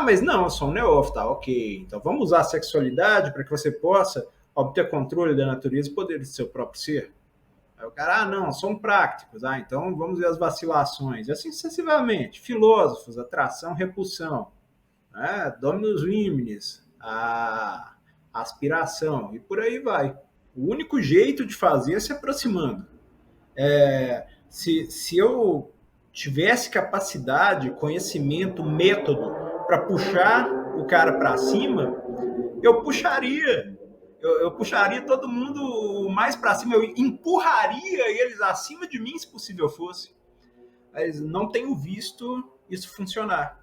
Mas não, eu sou um neófito, ok. Então vamos usar a sexualidade para que você possa obter controle da natureza e poderes do seu próprio ser. Aí o cara, não, são práticos. Então vamos ver as vacilações. E assim sucessivamente. Filósofos, atração, repulsão. Dominus liminis, a aspiração. E por aí vai. O único jeito de fazer é se aproximando. Se eu tivesse capacidade, conhecimento, método para puxar o cara para cima, eu puxaria. Eu puxaria todo mundo mais para cima, eu empurraria eles acima de mim, se possível fosse. Mas não tenho visto isso funcionar.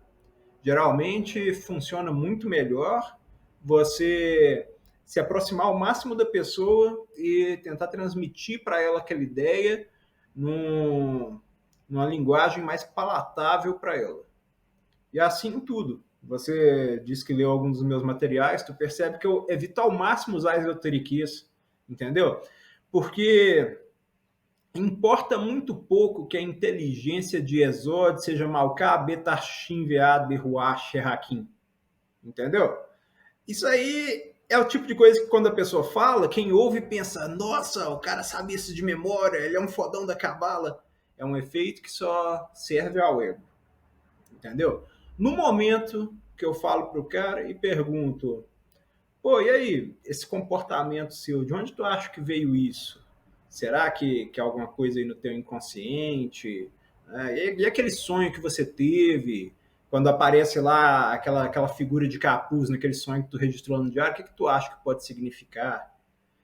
Geralmente funciona muito melhor você se aproximar ao máximo da pessoa e tentar transmitir para ela aquela ideia numa linguagem mais palatável para ela. E assim em tudo. Você disse que leu alguns dos meus materiais, tu percebe que eu evito ao máximo usar esoteriquias, entendeu? Porque importa muito pouco que a inteligência de Exod seja Malká, Betachim, Vead, Beruá, Sherrakim. Entendeu? Isso aí é o tipo de coisa que quando a pessoa fala, quem ouve pensa, nossa, o cara sabe isso de memória, ele é um fodão da cabala. É um efeito que só serve ao ego. Entendeu? No momento que eu falo pro cara e pergunto, pô, e aí, esse comportamento seu, de onde tu acha que veio isso? Será que é alguma coisa aí no teu inconsciente? E aquele sonho que você teve, quando aparece lá aquela figura de capuz naquele sonho que tu registrou no diário, o que tu acha que pode significar?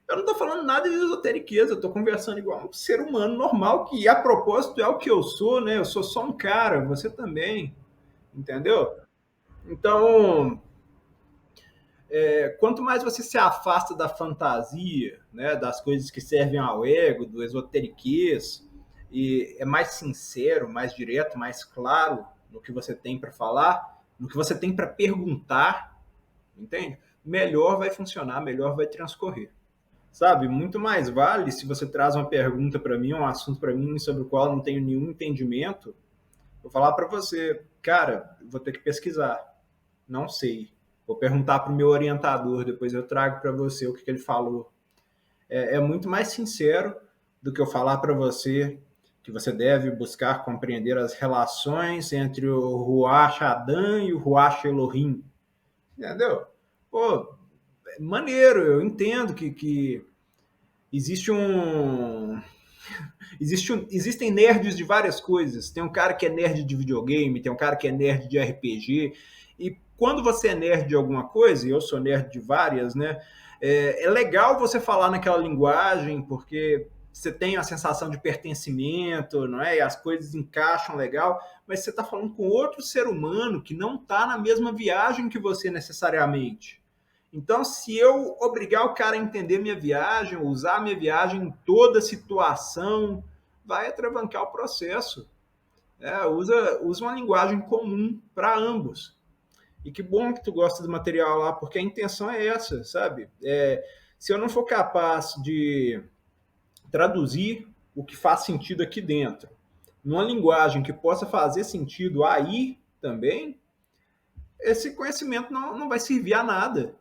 Eu não estou falando nada de esoteriqueza, eu estou conversando igual um ser humano normal, que a propósito é o que eu sou, né? Eu sou só um cara, você também, entendeu? Então, quanto mais você se afasta da fantasia, né, das coisas que servem ao ego, do esoteriquez, e é mais sincero, mais direto, mais claro no que você tem para falar, no que você tem para perguntar, entende? Melhor vai funcionar, melhor vai transcorrer. Sabe, muito mais vale se você traz uma pergunta para mim, um assunto para mim sobre o qual eu não tenho nenhum entendimento, vou falar para você, cara, vou ter que pesquisar, não sei. Vou perguntar para o meu orientador, depois eu trago para você o que ele falou. É muito mais sincero do que eu falar para você que você deve buscar compreender as relações entre o Ruach Adã e o Ruach Elohim. Entendeu? Pô, maneiro, eu entendo que existe existem nerds de várias coisas. Tem um cara que é nerd de videogame, tem um cara que é nerd de RPG. E quando você é nerd de alguma coisa, e eu sou nerd de várias, né? É legal você falar naquela linguagem, porque você tem a sensação de pertencimento, não é? E as coisas encaixam legal, mas você está falando com outro ser humano que não está na mesma viagem que você necessariamente. Então, se eu obrigar o cara a entender minha viagem, usar minha viagem em toda situação, vai atravancar o processo. Usa uma linguagem comum para ambos. E que bom que tu gosta do material lá, porque a intenção é essa, sabe? Se eu não for capaz de traduzir o que faz sentido aqui dentro, numa linguagem que possa fazer sentido aí também, esse conhecimento não vai servir a nada.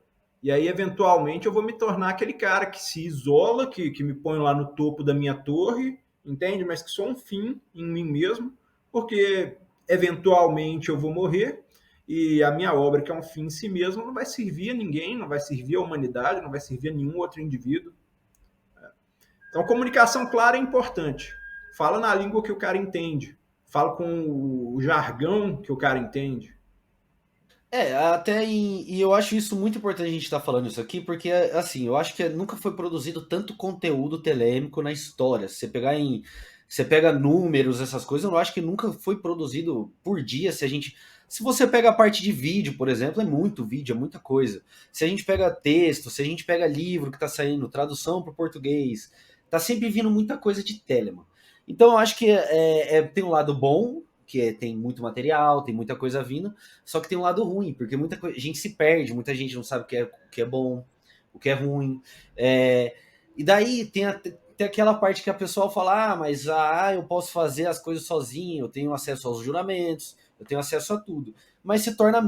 E aí, eventualmente, eu vou me tornar aquele cara que se isola, que me põe lá no topo da minha torre, entende? Mas que sou um fim em mim mesmo, porque eventualmente eu vou morrer e a minha obra, que é um fim em si mesmo, não vai servir a ninguém, não vai servir à humanidade, não vai servir a nenhum outro indivíduo. Então, comunicação clara é importante. Fala na língua que o cara entende. Fala com o jargão que o cara entende. E eu acho isso muito importante a gente estar falando isso aqui, porque, assim, eu acho que nunca foi produzido tanto conteúdo telêmico na história. Se você pega números, essas coisas, eu acho que nunca foi produzido por dia. Se você pega a parte de vídeo, por exemplo, é muito vídeo, é muita coisa. Se a gente pega texto, se a gente pega livro que está saindo, tradução para o português, tá sempre vindo muita coisa de Telemann. Então eu acho que tem um lado bom, tem muito material, tem muita coisa vindo, só que tem um lado ruim, porque a gente se perde, muita gente não sabe o que é bom, o que é ruim. E daí tem aquela parte que a pessoa fala, mas eu posso fazer as coisas sozinho, eu tenho acesso aos juramentos, eu tenho acesso a tudo. Mas se torna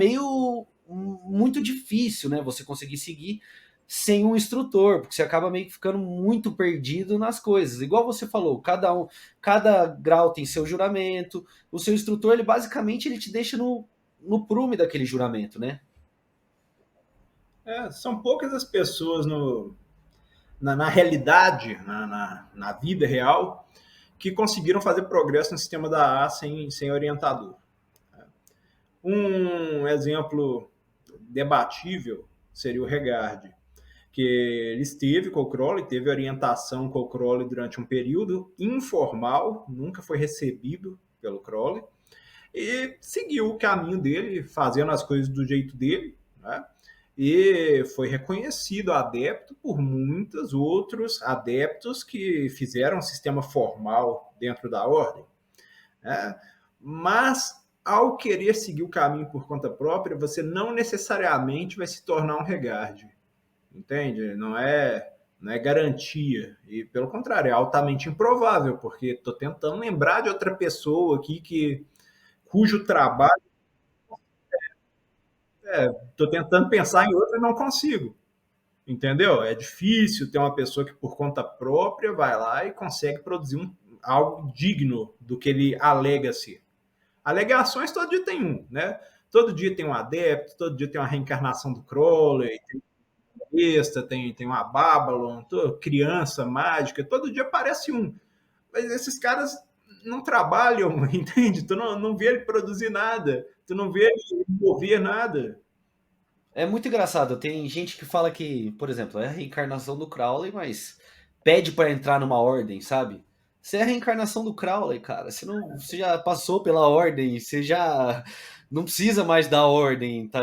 muito difícil, né, você conseguir seguir sem um instrutor, porque você acaba meio que ficando muito perdido nas coisas. Igual você falou, cada grau tem seu juramento, o seu instrutor, ele basicamente ele te deixa no prume daquele juramento, né? São poucas as pessoas na realidade, na vida real, que conseguiram fazer progresso no sistema da A sem orientador. Um exemplo debatível seria o Regard, que ele esteve com o Crowley, teve orientação com o Crowley durante um período informal, nunca foi recebido pelo Crowley, e seguiu o caminho dele, fazendo as coisas do jeito dele, né? E foi reconhecido adepto por muitos outros adeptos que fizeram um sistema formal dentro da ordem, né? Mas ao querer seguir o caminho por conta própria, você não necessariamente vai se tornar um Regard, entende? Não é garantia, e pelo contrário, é altamente improvável, porque estou tentando lembrar de outra pessoa aqui cujo trabalho, estou tentando pensar em outra e não consigo, entendeu? É difícil ter uma pessoa que por conta própria vai lá e consegue produzir algo digno do que ele alega ser. Alegações todo dia tem um, né? Todo dia tem um adepto, todo dia tem uma reencarnação do Crowley, tem besta, tem uma Babylon, criança mágica, todo dia aparece um. Mas esses caras não trabalham, entende? Tu não vê ele produzir nada, tu não vê ele mover nada. É muito engraçado. Tem gente que fala que, por exemplo, é a reencarnação do Crowley, mas pede pra entrar numa ordem, sabe? Você é a reencarnação do Crowley, cara. Você já passou pela ordem, você já não precisa mais da ordem, tá?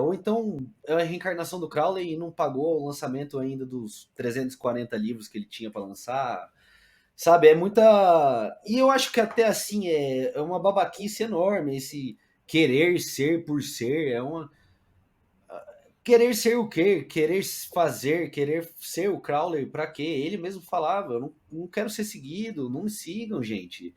Ou então é a reencarnação do Crowley e não pagou o lançamento ainda dos 340 livros que ele tinha pra lançar. Sabe, é muita. E eu acho que até assim é uma babaquice enorme esse querer ser por ser. Querer ser o quê? Querer fazer, querer ser o Crowley, pra quê? Ele mesmo falava, eu não quero ser seguido, não me sigam, gente.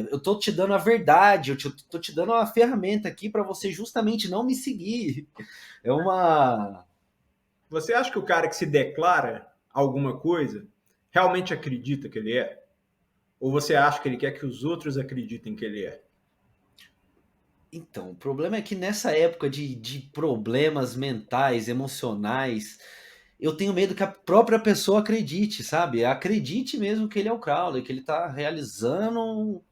Eu tô te dando a verdade, tô te dando uma ferramenta aqui pra você justamente não me seguir. É uma. Você acha que o cara que se declara alguma coisa realmente acredita que ele é? Ou você acha que ele quer que os outros acreditem que ele é? Então, o problema é que nessa época de problemas mentais, emocionais, eu tenho medo que a própria pessoa acredite, sabe? Acredite mesmo que ele é o Crowley, que ele tá realizando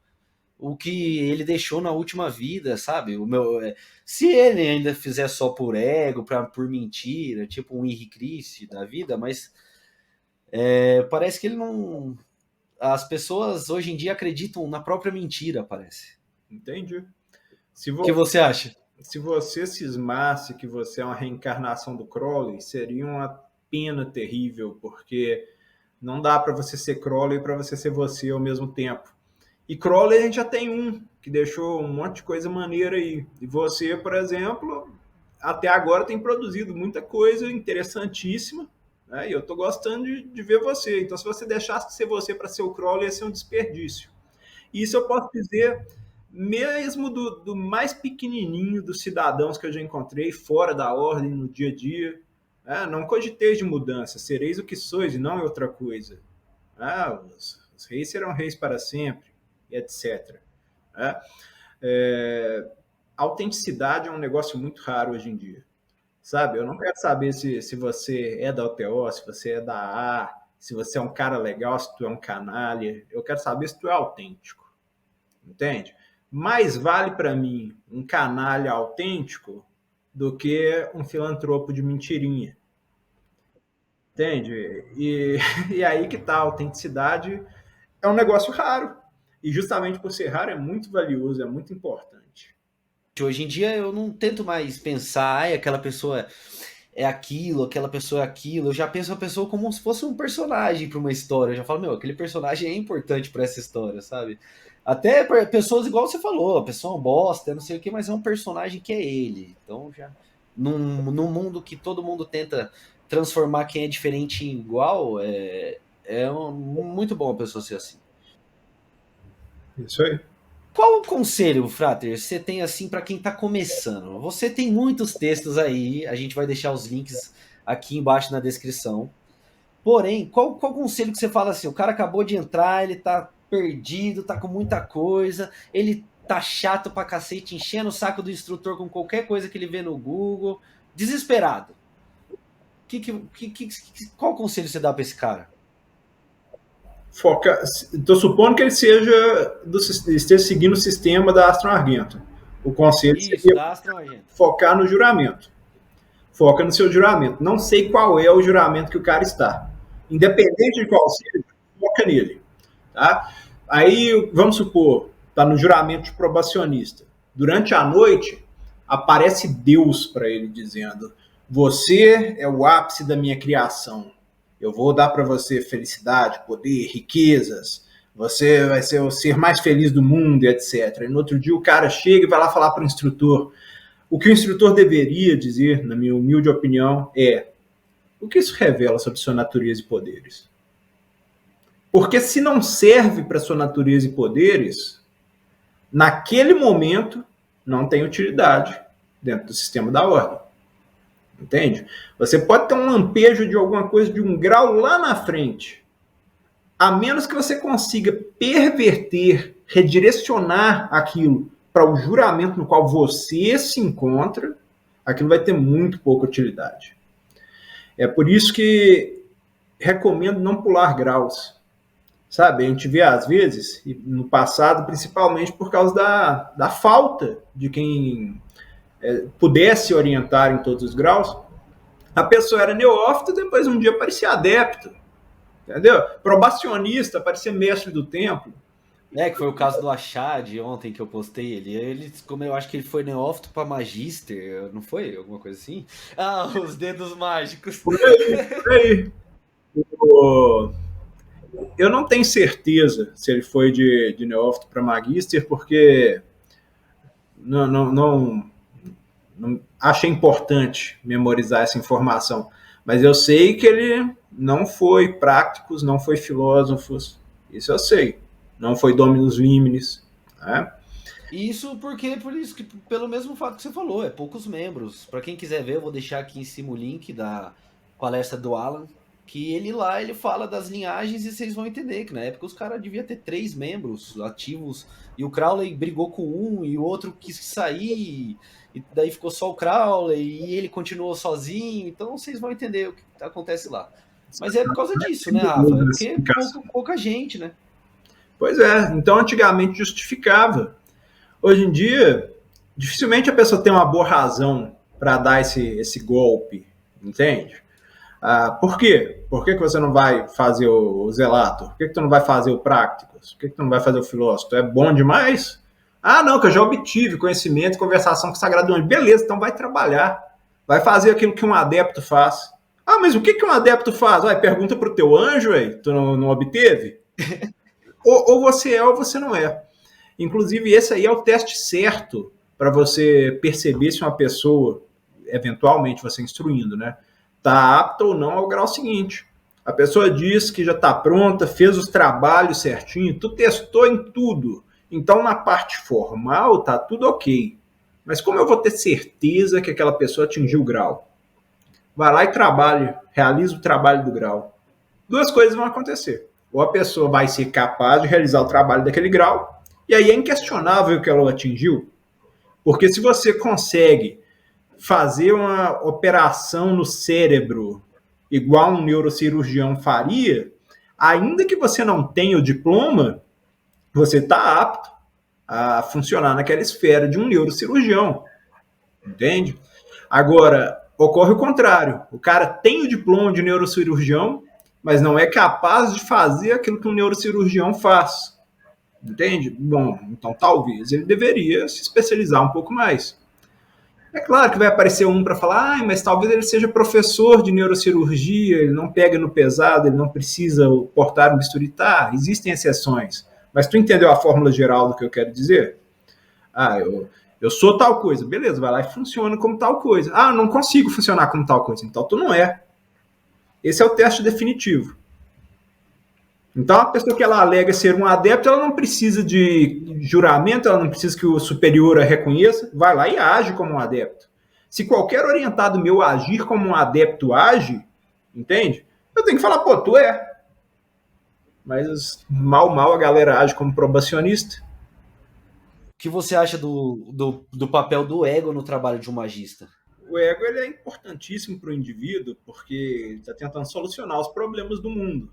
o que ele deixou na última vida, sabe? Se ele ainda fizer só por ego, por mentira, tipo um Henri Christ da vida, mas Parece que ele não. As pessoas hoje em dia acreditam na própria mentira, parece. Entendi. O que você acha? Se você cismasse que você é uma reencarnação do Crowley, seria uma pena terrível, porque não dá para você ser Crowley e para você ser você ao mesmo tempo. E Crowley a gente já tem um, que deixou um monte de coisa maneira aí. E você, por exemplo, até agora tem produzido muita coisa interessantíssima, né? E eu estou gostando de ver você. Então, se você deixasse de ser você para ser o Crowley, ia ser um desperdício. E isso eu posso dizer mesmo do mais pequenininho dos cidadãos que eu já encontrei, fora da ordem, no dia a dia. Não cogiteis de mudança, sereis o que sois e não é outra coisa. Os reis serão reis para sempre, etc. Autenticidade é um negócio muito raro hoje em dia. Sabe? Eu não quero saber se você é da UTO, se você é da A, se você é um cara legal, se tu é um canalha. Eu quero saber se tu é autêntico. Entende? Mais vale para mim um canalha autêntico do que um filantropo de mentirinha. Entende? E aí que tá, a autenticidade é um negócio raro. E justamente por ser raro é muito valioso, é muito importante. Hoje em dia eu não tento mais pensar, ai, aquela pessoa é aquilo, aquela pessoa é aquilo. Eu já penso a pessoa como se fosse um personagem para uma história. Eu já falo, meu, aquele personagem é importante para essa história, sabe? Até pessoas igual você falou, a pessoa é um bosta, não sei o que, mas é um personagem que é ele. Então já. Num mundo que todo mundo tenta transformar quem é diferente em igual, muito bom a pessoa ser assim. Isso aí. Qual o conselho, Frater, você tem assim para quem está começando? Você tem muitos textos aí, a gente vai deixar os links aqui embaixo na descrição. Porém, qual conselho que você fala assim? O cara acabou de entrar, ele tá perdido, tá com muita coisa, ele tá chato pra cacete, enchendo o saco do instrutor com qualquer coisa que ele vê no Google, desesperado. Qual conselho você dá pra esse cara? Estou supondo que ele esteja seguindo o sistema da Astro Argento. O conselho Isso, seria da Astro Argento. focar no juramento. Foca no seu juramento. Não sei qual é o juramento que o cara está. Independente de qual seja, foca nele. Tá? Aí, vamos supor, está no juramento de probacionista. Durante a noite, aparece Deus para ele dizendo: você é o ápice da minha criação. Eu vou dar para você felicidade, poder, riquezas. Você vai ser o ser mais feliz do mundo, etc. E no outro dia o cara chega e vai lá falar para o instrutor. O que o instrutor deveria dizer, na minha humilde opinião, é: o que isso revela sobre sua natureza e poderes? Porque se não serve para sua natureza e poderes, naquele momento não tem utilidade dentro do sistema da ordem. Entende? Você pode ter um lampejo de alguma coisa de um grau lá na frente, a menos que você consiga perverter, redirecionar aquilo para o juramento no qual você se encontra, aquilo vai ter muito pouca utilidade. É por isso que recomendo não pular graus. Sabe, a gente vê às vezes, no passado, principalmente por causa da falta de quem pudesse orientar em todos os graus, a pessoa era neófita, depois um dia parecia adepto, entendeu? Probacionista, parecia mestre do templo. Que foi o caso do Achad ontem que eu postei ele. Como eu acho que ele foi neófito para Magister, não foi? Alguma coisa assim? Ah, os dedos mágicos. Por aí. Eu não tenho certeza se ele foi de neófito para Magister, porque não achei importante memorizar essa informação. Mas eu sei que ele não foi Prácticos, não foi Filósofos. Isso eu sei. Não foi Dominus Liminis. Né? Isso por isso que pelo mesmo fato que você falou, é poucos membros. Para quem quiser ver, eu vou deixar aqui em cima o link da palestra do Alan, que ele fala das linhagens e vocês vão entender que na época os caras deviam ter 3 membros ativos e o Crowley brigou com um e o outro quis sair e daí ficou só o Crowley e ele continuou sozinho. Então vocês vão entender o que acontece lá. Mas é por causa disso, né, Rafa? É porque pouca gente, né? Pois é. Então antigamente justificava. Hoje em dia, dificilmente a pessoa tem uma boa razão para dar esse golpe, entende? Por quê? Por que você não vai fazer o Zelator? Por que tu não vai fazer o Prácticos? Por que tu não vai fazer o Filósofo? É bom demais? Ah, não, que eu já obtive conhecimento e conversação com o Sagrado Anjo. Beleza, então vai trabalhar. Vai fazer aquilo que um adepto faz. Ah, mas o que um adepto faz? Vai, pergunta pro teu anjo, aí. Tu não obteve? Ou você é ou você não é. Inclusive, esse aí é o teste certo para você perceber se uma pessoa, eventualmente você instruindo, né, está apta ou não ao grau seguinte. A pessoa diz que já está pronta, fez os trabalhos certinho, tu testou em tudo. Então, na parte formal, tá tudo ok. Mas como eu vou ter certeza que aquela pessoa atingiu o grau? Vai lá e trabalhe, realiza o trabalho do grau. Duas coisas vão acontecer. Ou a pessoa vai ser capaz de realizar o trabalho daquele grau, e aí é inquestionável que ela atingiu, porque se você consegue fazer uma operação no cérebro igual um neurocirurgião faria, ainda que você não tenha o diploma, você está apto a funcionar naquela esfera de um neurocirurgião, entende? Agora, ocorre o contrário. O cara tem o diploma de neurocirurgião, mas não é capaz de fazer aquilo que um neurocirurgião faz. Entende? Bom, então talvez ele deveria se especializar um pouco mais. É claro que vai aparecer um para falar, mas talvez ele seja professor de neurocirurgia, ele não pega no pesado, ele não precisa portar um bisturi. Tá, existem exceções. Mas tu entendeu a fórmula geral do que eu quero dizer? Eu sou tal coisa. Beleza, vai lá e funciona como tal coisa. Ah, não consigo funcionar como tal coisa. Então tu não é. Esse é o teste definitivo. Então, a pessoa que ela alega ser um adepto, ela não precisa de juramento, ela não precisa que o superior a reconheça, vai lá e age como um adepto. Se qualquer orientado meu agir como um adepto age, entende? Eu tenho que falar, pô, tu é. Mas mal a galera age como probacionista. O que você acha do papel do ego no trabalho de um magista? O ego ele é importantíssimo para o indivíduo porque ele está tentando solucionar os problemas do mundo.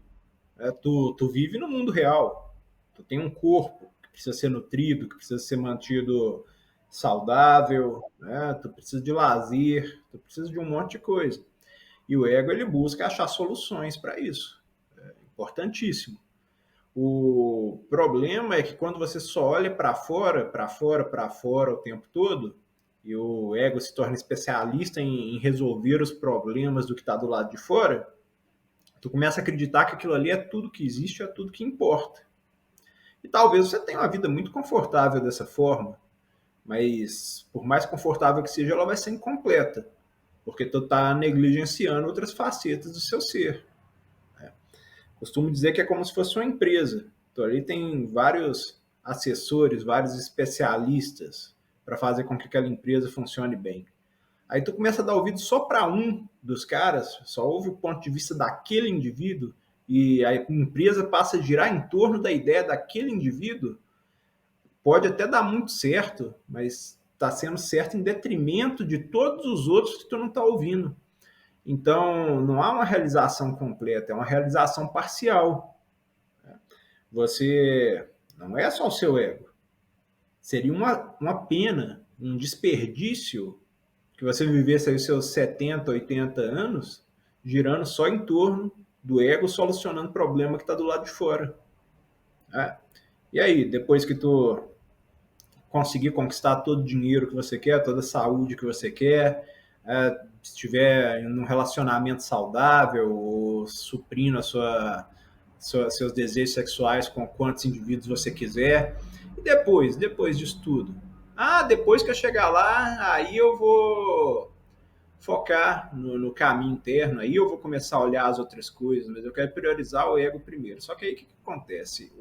Tu vive no mundo real. Tu tem um corpo que precisa ser nutrido, que precisa ser mantido saudável, né? Tu precisa de lazer, tu precisa de um monte de coisa. E o ego ele busca achar soluções para isso. É importantíssimo. O problema é que quando você só olha para fora, para fora, para fora o tempo todo, e o ego se torna especialista em resolver os problemas do que está do lado de fora, tu começa a acreditar que aquilo ali é tudo que existe, é tudo que importa. E talvez você tenha uma vida muito confortável dessa forma, mas por mais confortável que seja, ela vai ser incompleta, porque tu está negligenciando outras facetas do seu ser. Costumo dizer que é como se fosse uma empresa. Então ali tem vários assessores, vários especialistas para fazer com que aquela empresa funcione bem. Aí tu começa a dar ouvido só para um dos caras, só ouve o ponto de vista daquele indivíduo e a empresa passa a girar em torno da ideia daquele indivíduo. Pode até dar muito certo, mas está sendo certo em detrimento de todos os outros que tu não está ouvindo. Então, não há uma realização completa, é uma realização parcial. Você não é só o seu ego. Seria uma pena, um desperdício que você vivesse aí os seus 70, 80 anos girando só em torno do ego, solucionando o problema que está do lado de fora. E aí, depois que tu conseguir conquistar todo o dinheiro que você quer, toda a saúde que você quer, se estiver em um relacionamento saudável, ou suprindo seus desejos sexuais com quantos indivíduos você quiser. E depois disso tudo? Depois que eu chegar lá, aí eu vou focar no caminho interno, aí eu vou começar a olhar as outras coisas, mas eu quero priorizar o ego primeiro. Só que aí o que acontece?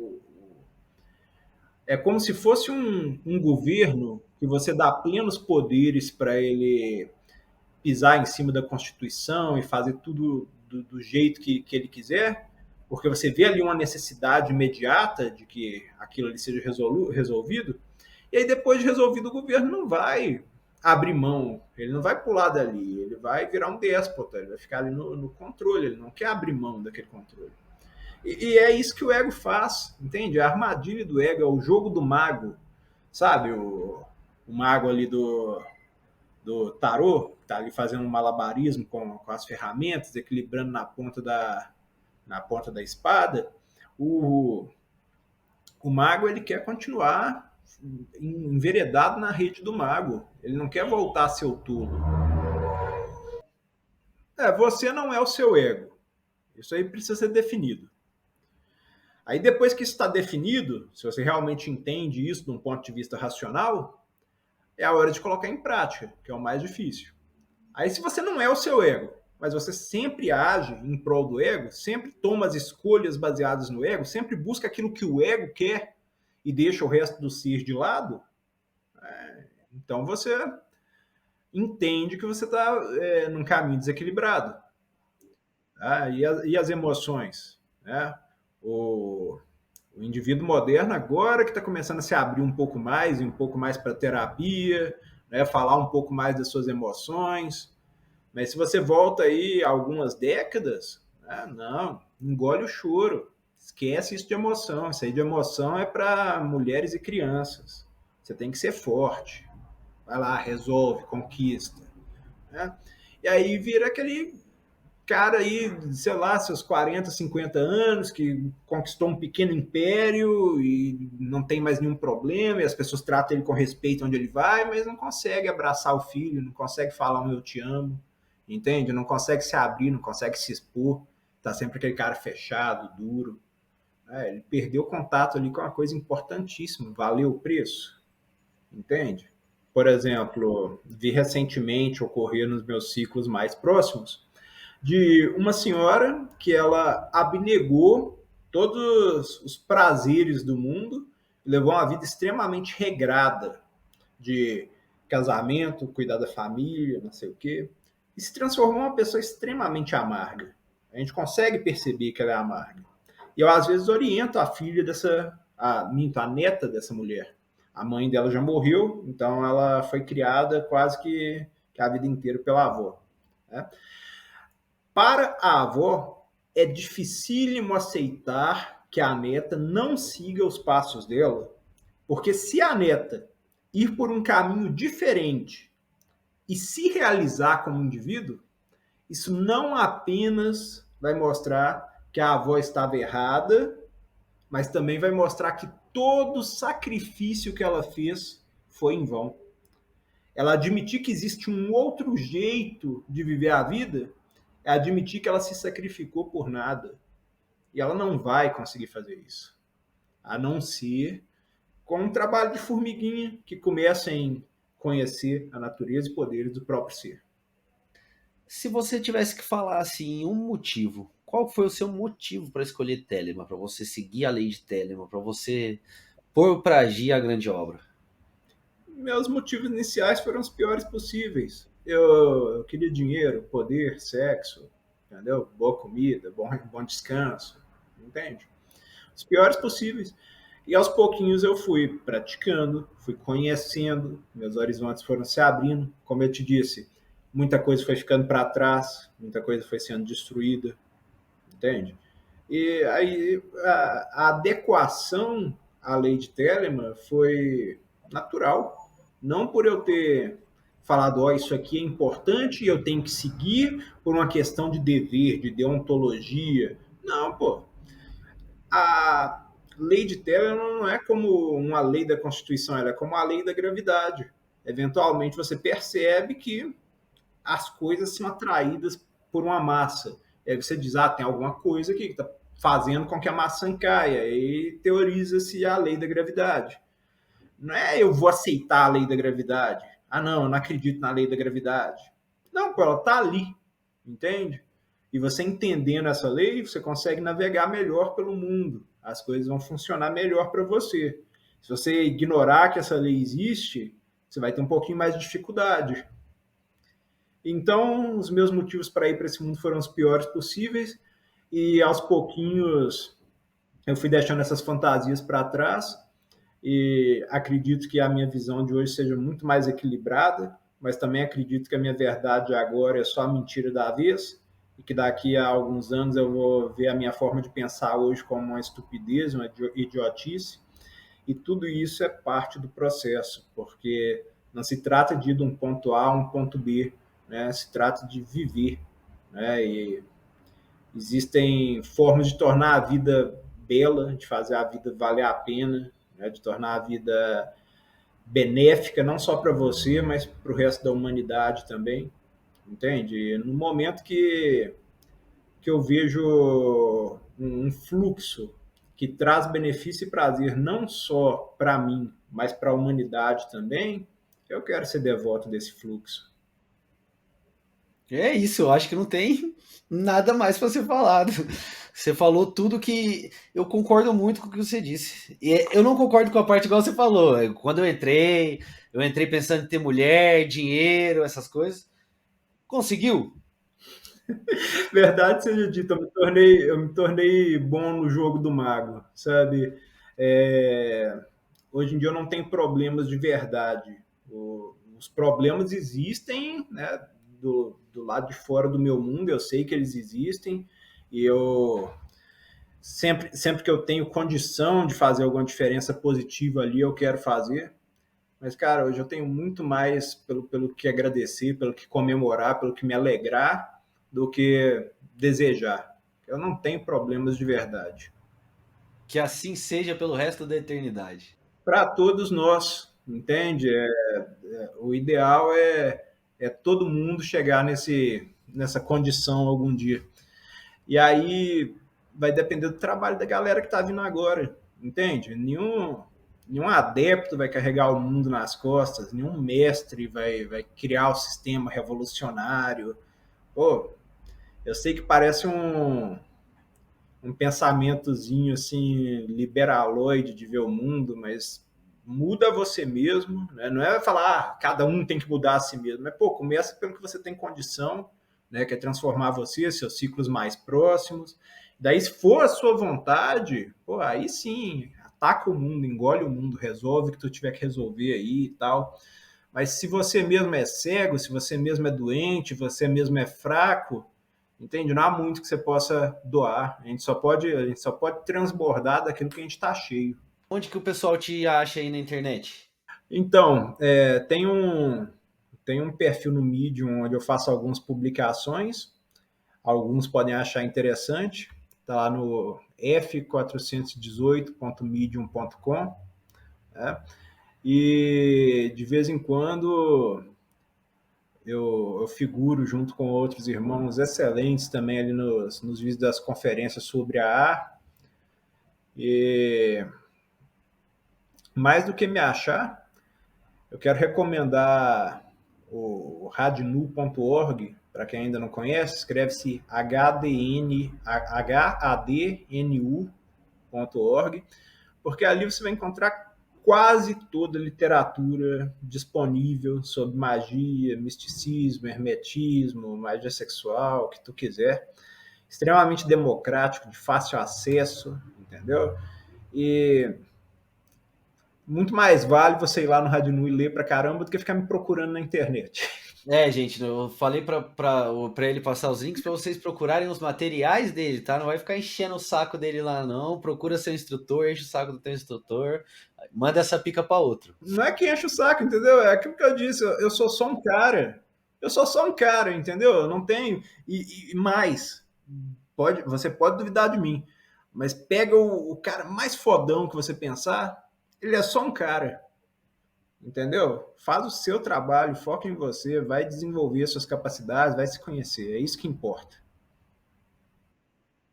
É como se fosse um governo que você dá plenos poderes para ele pisar em cima da Constituição e fazer tudo do jeito que ele quiser, porque você vê ali uma necessidade imediata de que aquilo ali seja resolvido, e aí depois de resolvido o governo não vai abrir mão, ele não vai pular dali, ele vai virar um déspota, ele vai ficar ali no controle, ele não quer abrir mão daquele controle. E é isso que o ego faz, entende? A armadilha do ego é o jogo do mago, sabe? O mago ali do tarô, que está ali fazendo um malabarismo com as ferramentas, equilibrando na ponta da espada, o, o mago ele quer continuar enveredado na rede do mago. Ele não quer voltar a ser o tolo. Você não é o seu ego. Isso aí precisa ser definido. Aí depois que isso está definido, se você realmente entende isso de um ponto de vista racional, é a hora de colocar em prática, que é o mais difícil. Aí se você não é o seu ego, mas você sempre age em prol do ego, sempre toma as escolhas baseadas no ego, sempre busca aquilo que o ego quer e deixa o resto do ser de lado, então você entende que você está num caminho desequilibrado. Tá? E as emoções? Né? O indivíduo moderno agora que está começando a se abrir um pouco mais, e um pouco mais para terapia, né? Falar um pouco mais das suas emoções. Mas se você volta aí algumas décadas, não, engole o choro. Esquece isso de emoção. Isso aí de emoção é para mulheres e crianças. Você tem que ser forte. Vai lá, resolve, conquista. Né? E aí vira aquele cara aí, sei lá, seus 40, 50 anos, que conquistou um pequeno império e não tem mais nenhum problema, e as pessoas tratam ele com respeito onde ele vai, mas não consegue abraçar o filho, não consegue falar um eu te amo, entende? Não consegue se abrir, não consegue se expor, tá sempre aquele cara fechado, duro. Ele perdeu o contato ali com uma coisa importantíssima, valeu o preço, entende? Por exemplo, vi recentemente ocorrer nos meus ciclos mais próximos, de uma senhora que ela abnegou todos os prazeres do mundo, levou uma vida extremamente regrada de casamento, cuidar da família, não sei o quê, e se transformou em uma pessoa extremamente amarga. A gente consegue perceber que ela é amarga. E eu, às vezes, oriento a filha a neta dessa mulher. A mãe dela já morreu, então ela foi criada quase que a vida inteira pela avó. Né? Para a avó, é dificílimo aceitar que a neta não siga os passos dela, porque se a neta ir por um caminho diferente e se realizar como indivíduo, isso não apenas vai mostrar que a avó estava errada, mas também vai mostrar que todo o sacrifício que ela fez foi em vão. Ela admitir que existe um outro jeito de viver a vida é admitir que ela se sacrificou por nada. E ela não vai conseguir fazer isso. A não ser com um trabalho de formiguinha que começa em conhecer a natureza e poderes do próprio ser. Se você tivesse que falar assim, um motivo, qual foi o seu motivo para escolher Telema, para você seguir a lei de Telema, para você pôr para agir a grande obra? Meus motivos iniciais foram os piores possíveis. Eu queria dinheiro, poder, sexo, entendeu? Boa comida, bom descanso, entende? Os piores possíveis. E aos pouquinhos eu fui praticando, fui conhecendo, meus horizontes foram se abrindo. Como eu te disse, muita coisa foi ficando para trás, muita coisa foi sendo destruída, entende? E aí a adequação à lei de Telemann foi natural. Não por eu ter falado, ó, isso aqui é importante e eu tenho que seguir por uma questão de dever, de deontologia. Não, pô. A lei de Telemann não é como uma lei da Constituição, ela é como a lei da gravidade. Eventualmente você percebe que as coisas são atraídas por uma massa. E aí você diz, tem alguma coisa aqui que está fazendo com que a maçã caia. E teoriza-se a lei da gravidade. Não é eu vou aceitar a lei da gravidade. Não, eu não acredito na lei da gravidade. Não, pô, ela está ali, entende? E você entendendo essa lei, você consegue navegar melhor pelo mundo. As coisas vão funcionar melhor para você. Se você ignorar que essa lei existe, você vai ter um pouquinho mais de dificuldade. Então, os meus motivos para ir para esse mundo foram os piores possíveis, e aos pouquinhos eu fui deixando essas fantasias para trás, e acredito que a minha visão de hoje seja muito mais equilibrada, mas também acredito que a minha verdade agora é só a mentira da vez, e que daqui a alguns anos eu vou ver a minha forma de pensar hoje como uma estupidez, uma idiotice, e tudo isso é parte do processo, porque Não se trata de ir de um ponto A a um ponto B, né? Se trata de viver, né? E existem formas de tornar a vida bela, de fazer a vida valer a pena, né? De tornar a vida benéfica, não só para você, mas para o resto da humanidade também, entende? E no momento que eu vejo um fluxo que traz benefício e prazer não só para mim, mas para a humanidade também, eu quero ser devoto desse fluxo. É isso, eu acho que não tem nada mais para ser falado. Você falou tudo que eu concordo muito com o que você disse. E eu não concordo com a parte igual você falou. Quando eu entrei pensando em ter mulher, dinheiro, essas coisas. Conseguiu? Verdade seja dita, eu me tornei bom no jogo do mago, sabe? É, hoje em dia eu não tenho problemas de verdade. Os problemas existem, né, do lado de fora do meu mundo, eu sei que eles existem, e eu sempre que eu tenho condição de fazer alguma diferença positiva ali, eu quero fazer. Mas, cara, hoje eu tenho muito mais pelo que agradecer, pelo que comemorar, pelo que me alegrar, do que desejar. Eu não tenho problemas de verdade. Que assim seja pelo resto da eternidade. Para todos nós, entende? O ideal é todo mundo chegar nessa condição algum dia. E aí vai depender do trabalho da galera que está vindo agora, entende? Nenhum adepto vai carregar o mundo nas costas, nenhum mestre vai criar o sistema revolucionário. Pô, eu sei que parece um pensamentozinho assim liberaloide de ver o mundo, mas muda você mesmo, né? Não é falar cada um tem que mudar a si mesmo, mas pô, começa pelo que você tem condição, né? Que é transformar você, seus ciclos mais próximos. Daí, se for a sua vontade, pô, aí sim, ataca o mundo, engole o mundo, resolve o que tu tiver que resolver aí e tal. Mas se você mesmo é cego, se você mesmo é doente, você mesmo é fraco, entende? Não há muito que você possa doar. A gente só pode transbordar daquilo que a gente está cheio. Onde que o pessoal te acha aí na internet? Então, tem um perfil no Medium onde eu faço algumas publicações. Alguns podem achar interessante. Está lá no f418.medium.com. Né? E de vez em quando eu figuro junto com outros irmãos excelentes também ali nos vídeos das conferências sobre a ar. E mais do que me achar, eu quero recomendar o hadnu.org, para quem ainda não conhece, escreve-se hadnu.org, porque ali você vai encontrar quase toda a literatura disponível sobre magia, misticismo, hermetismo, magia sexual, o que tu quiser. Extremamente democrático, de fácil acesso, entendeu? E muito mais vale você ir lá no Rádio Nu e ler pra caramba do que ficar me procurando na internet. É, gente, eu falei pra ele passar os links pra vocês procurarem os materiais dele, tá? Não vai ficar enchendo o saco dele lá, não. Procura seu instrutor, enche o saco do teu instrutor, manda essa pica pra outro. Não é que enche o saco, entendeu? É aquilo que eu disse, eu sou só um cara. Eu sou só um cara, entendeu? Eu não tenho. E mais, você pode duvidar de mim, mas pega o cara mais fodão que você pensar, ele é só um cara. Entendeu? Faz o seu trabalho, foca em você, vai desenvolver suas capacidades, vai se conhecer. É isso que importa.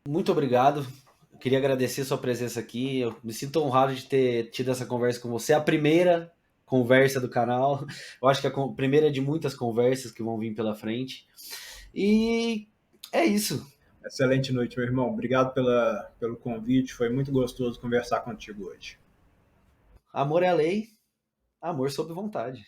Muito obrigado. Eu queria agradecer sua presença aqui. Eu me sinto honrado de ter tido essa conversa com você. A primeira conversa do canal. Eu acho que a primeira de muitas conversas que vão vir pela frente. E é isso. Excelente noite, meu irmão. Obrigado pelo convite. Foi muito gostoso conversar contigo hoje. Amor é a lei, amor sob vontade.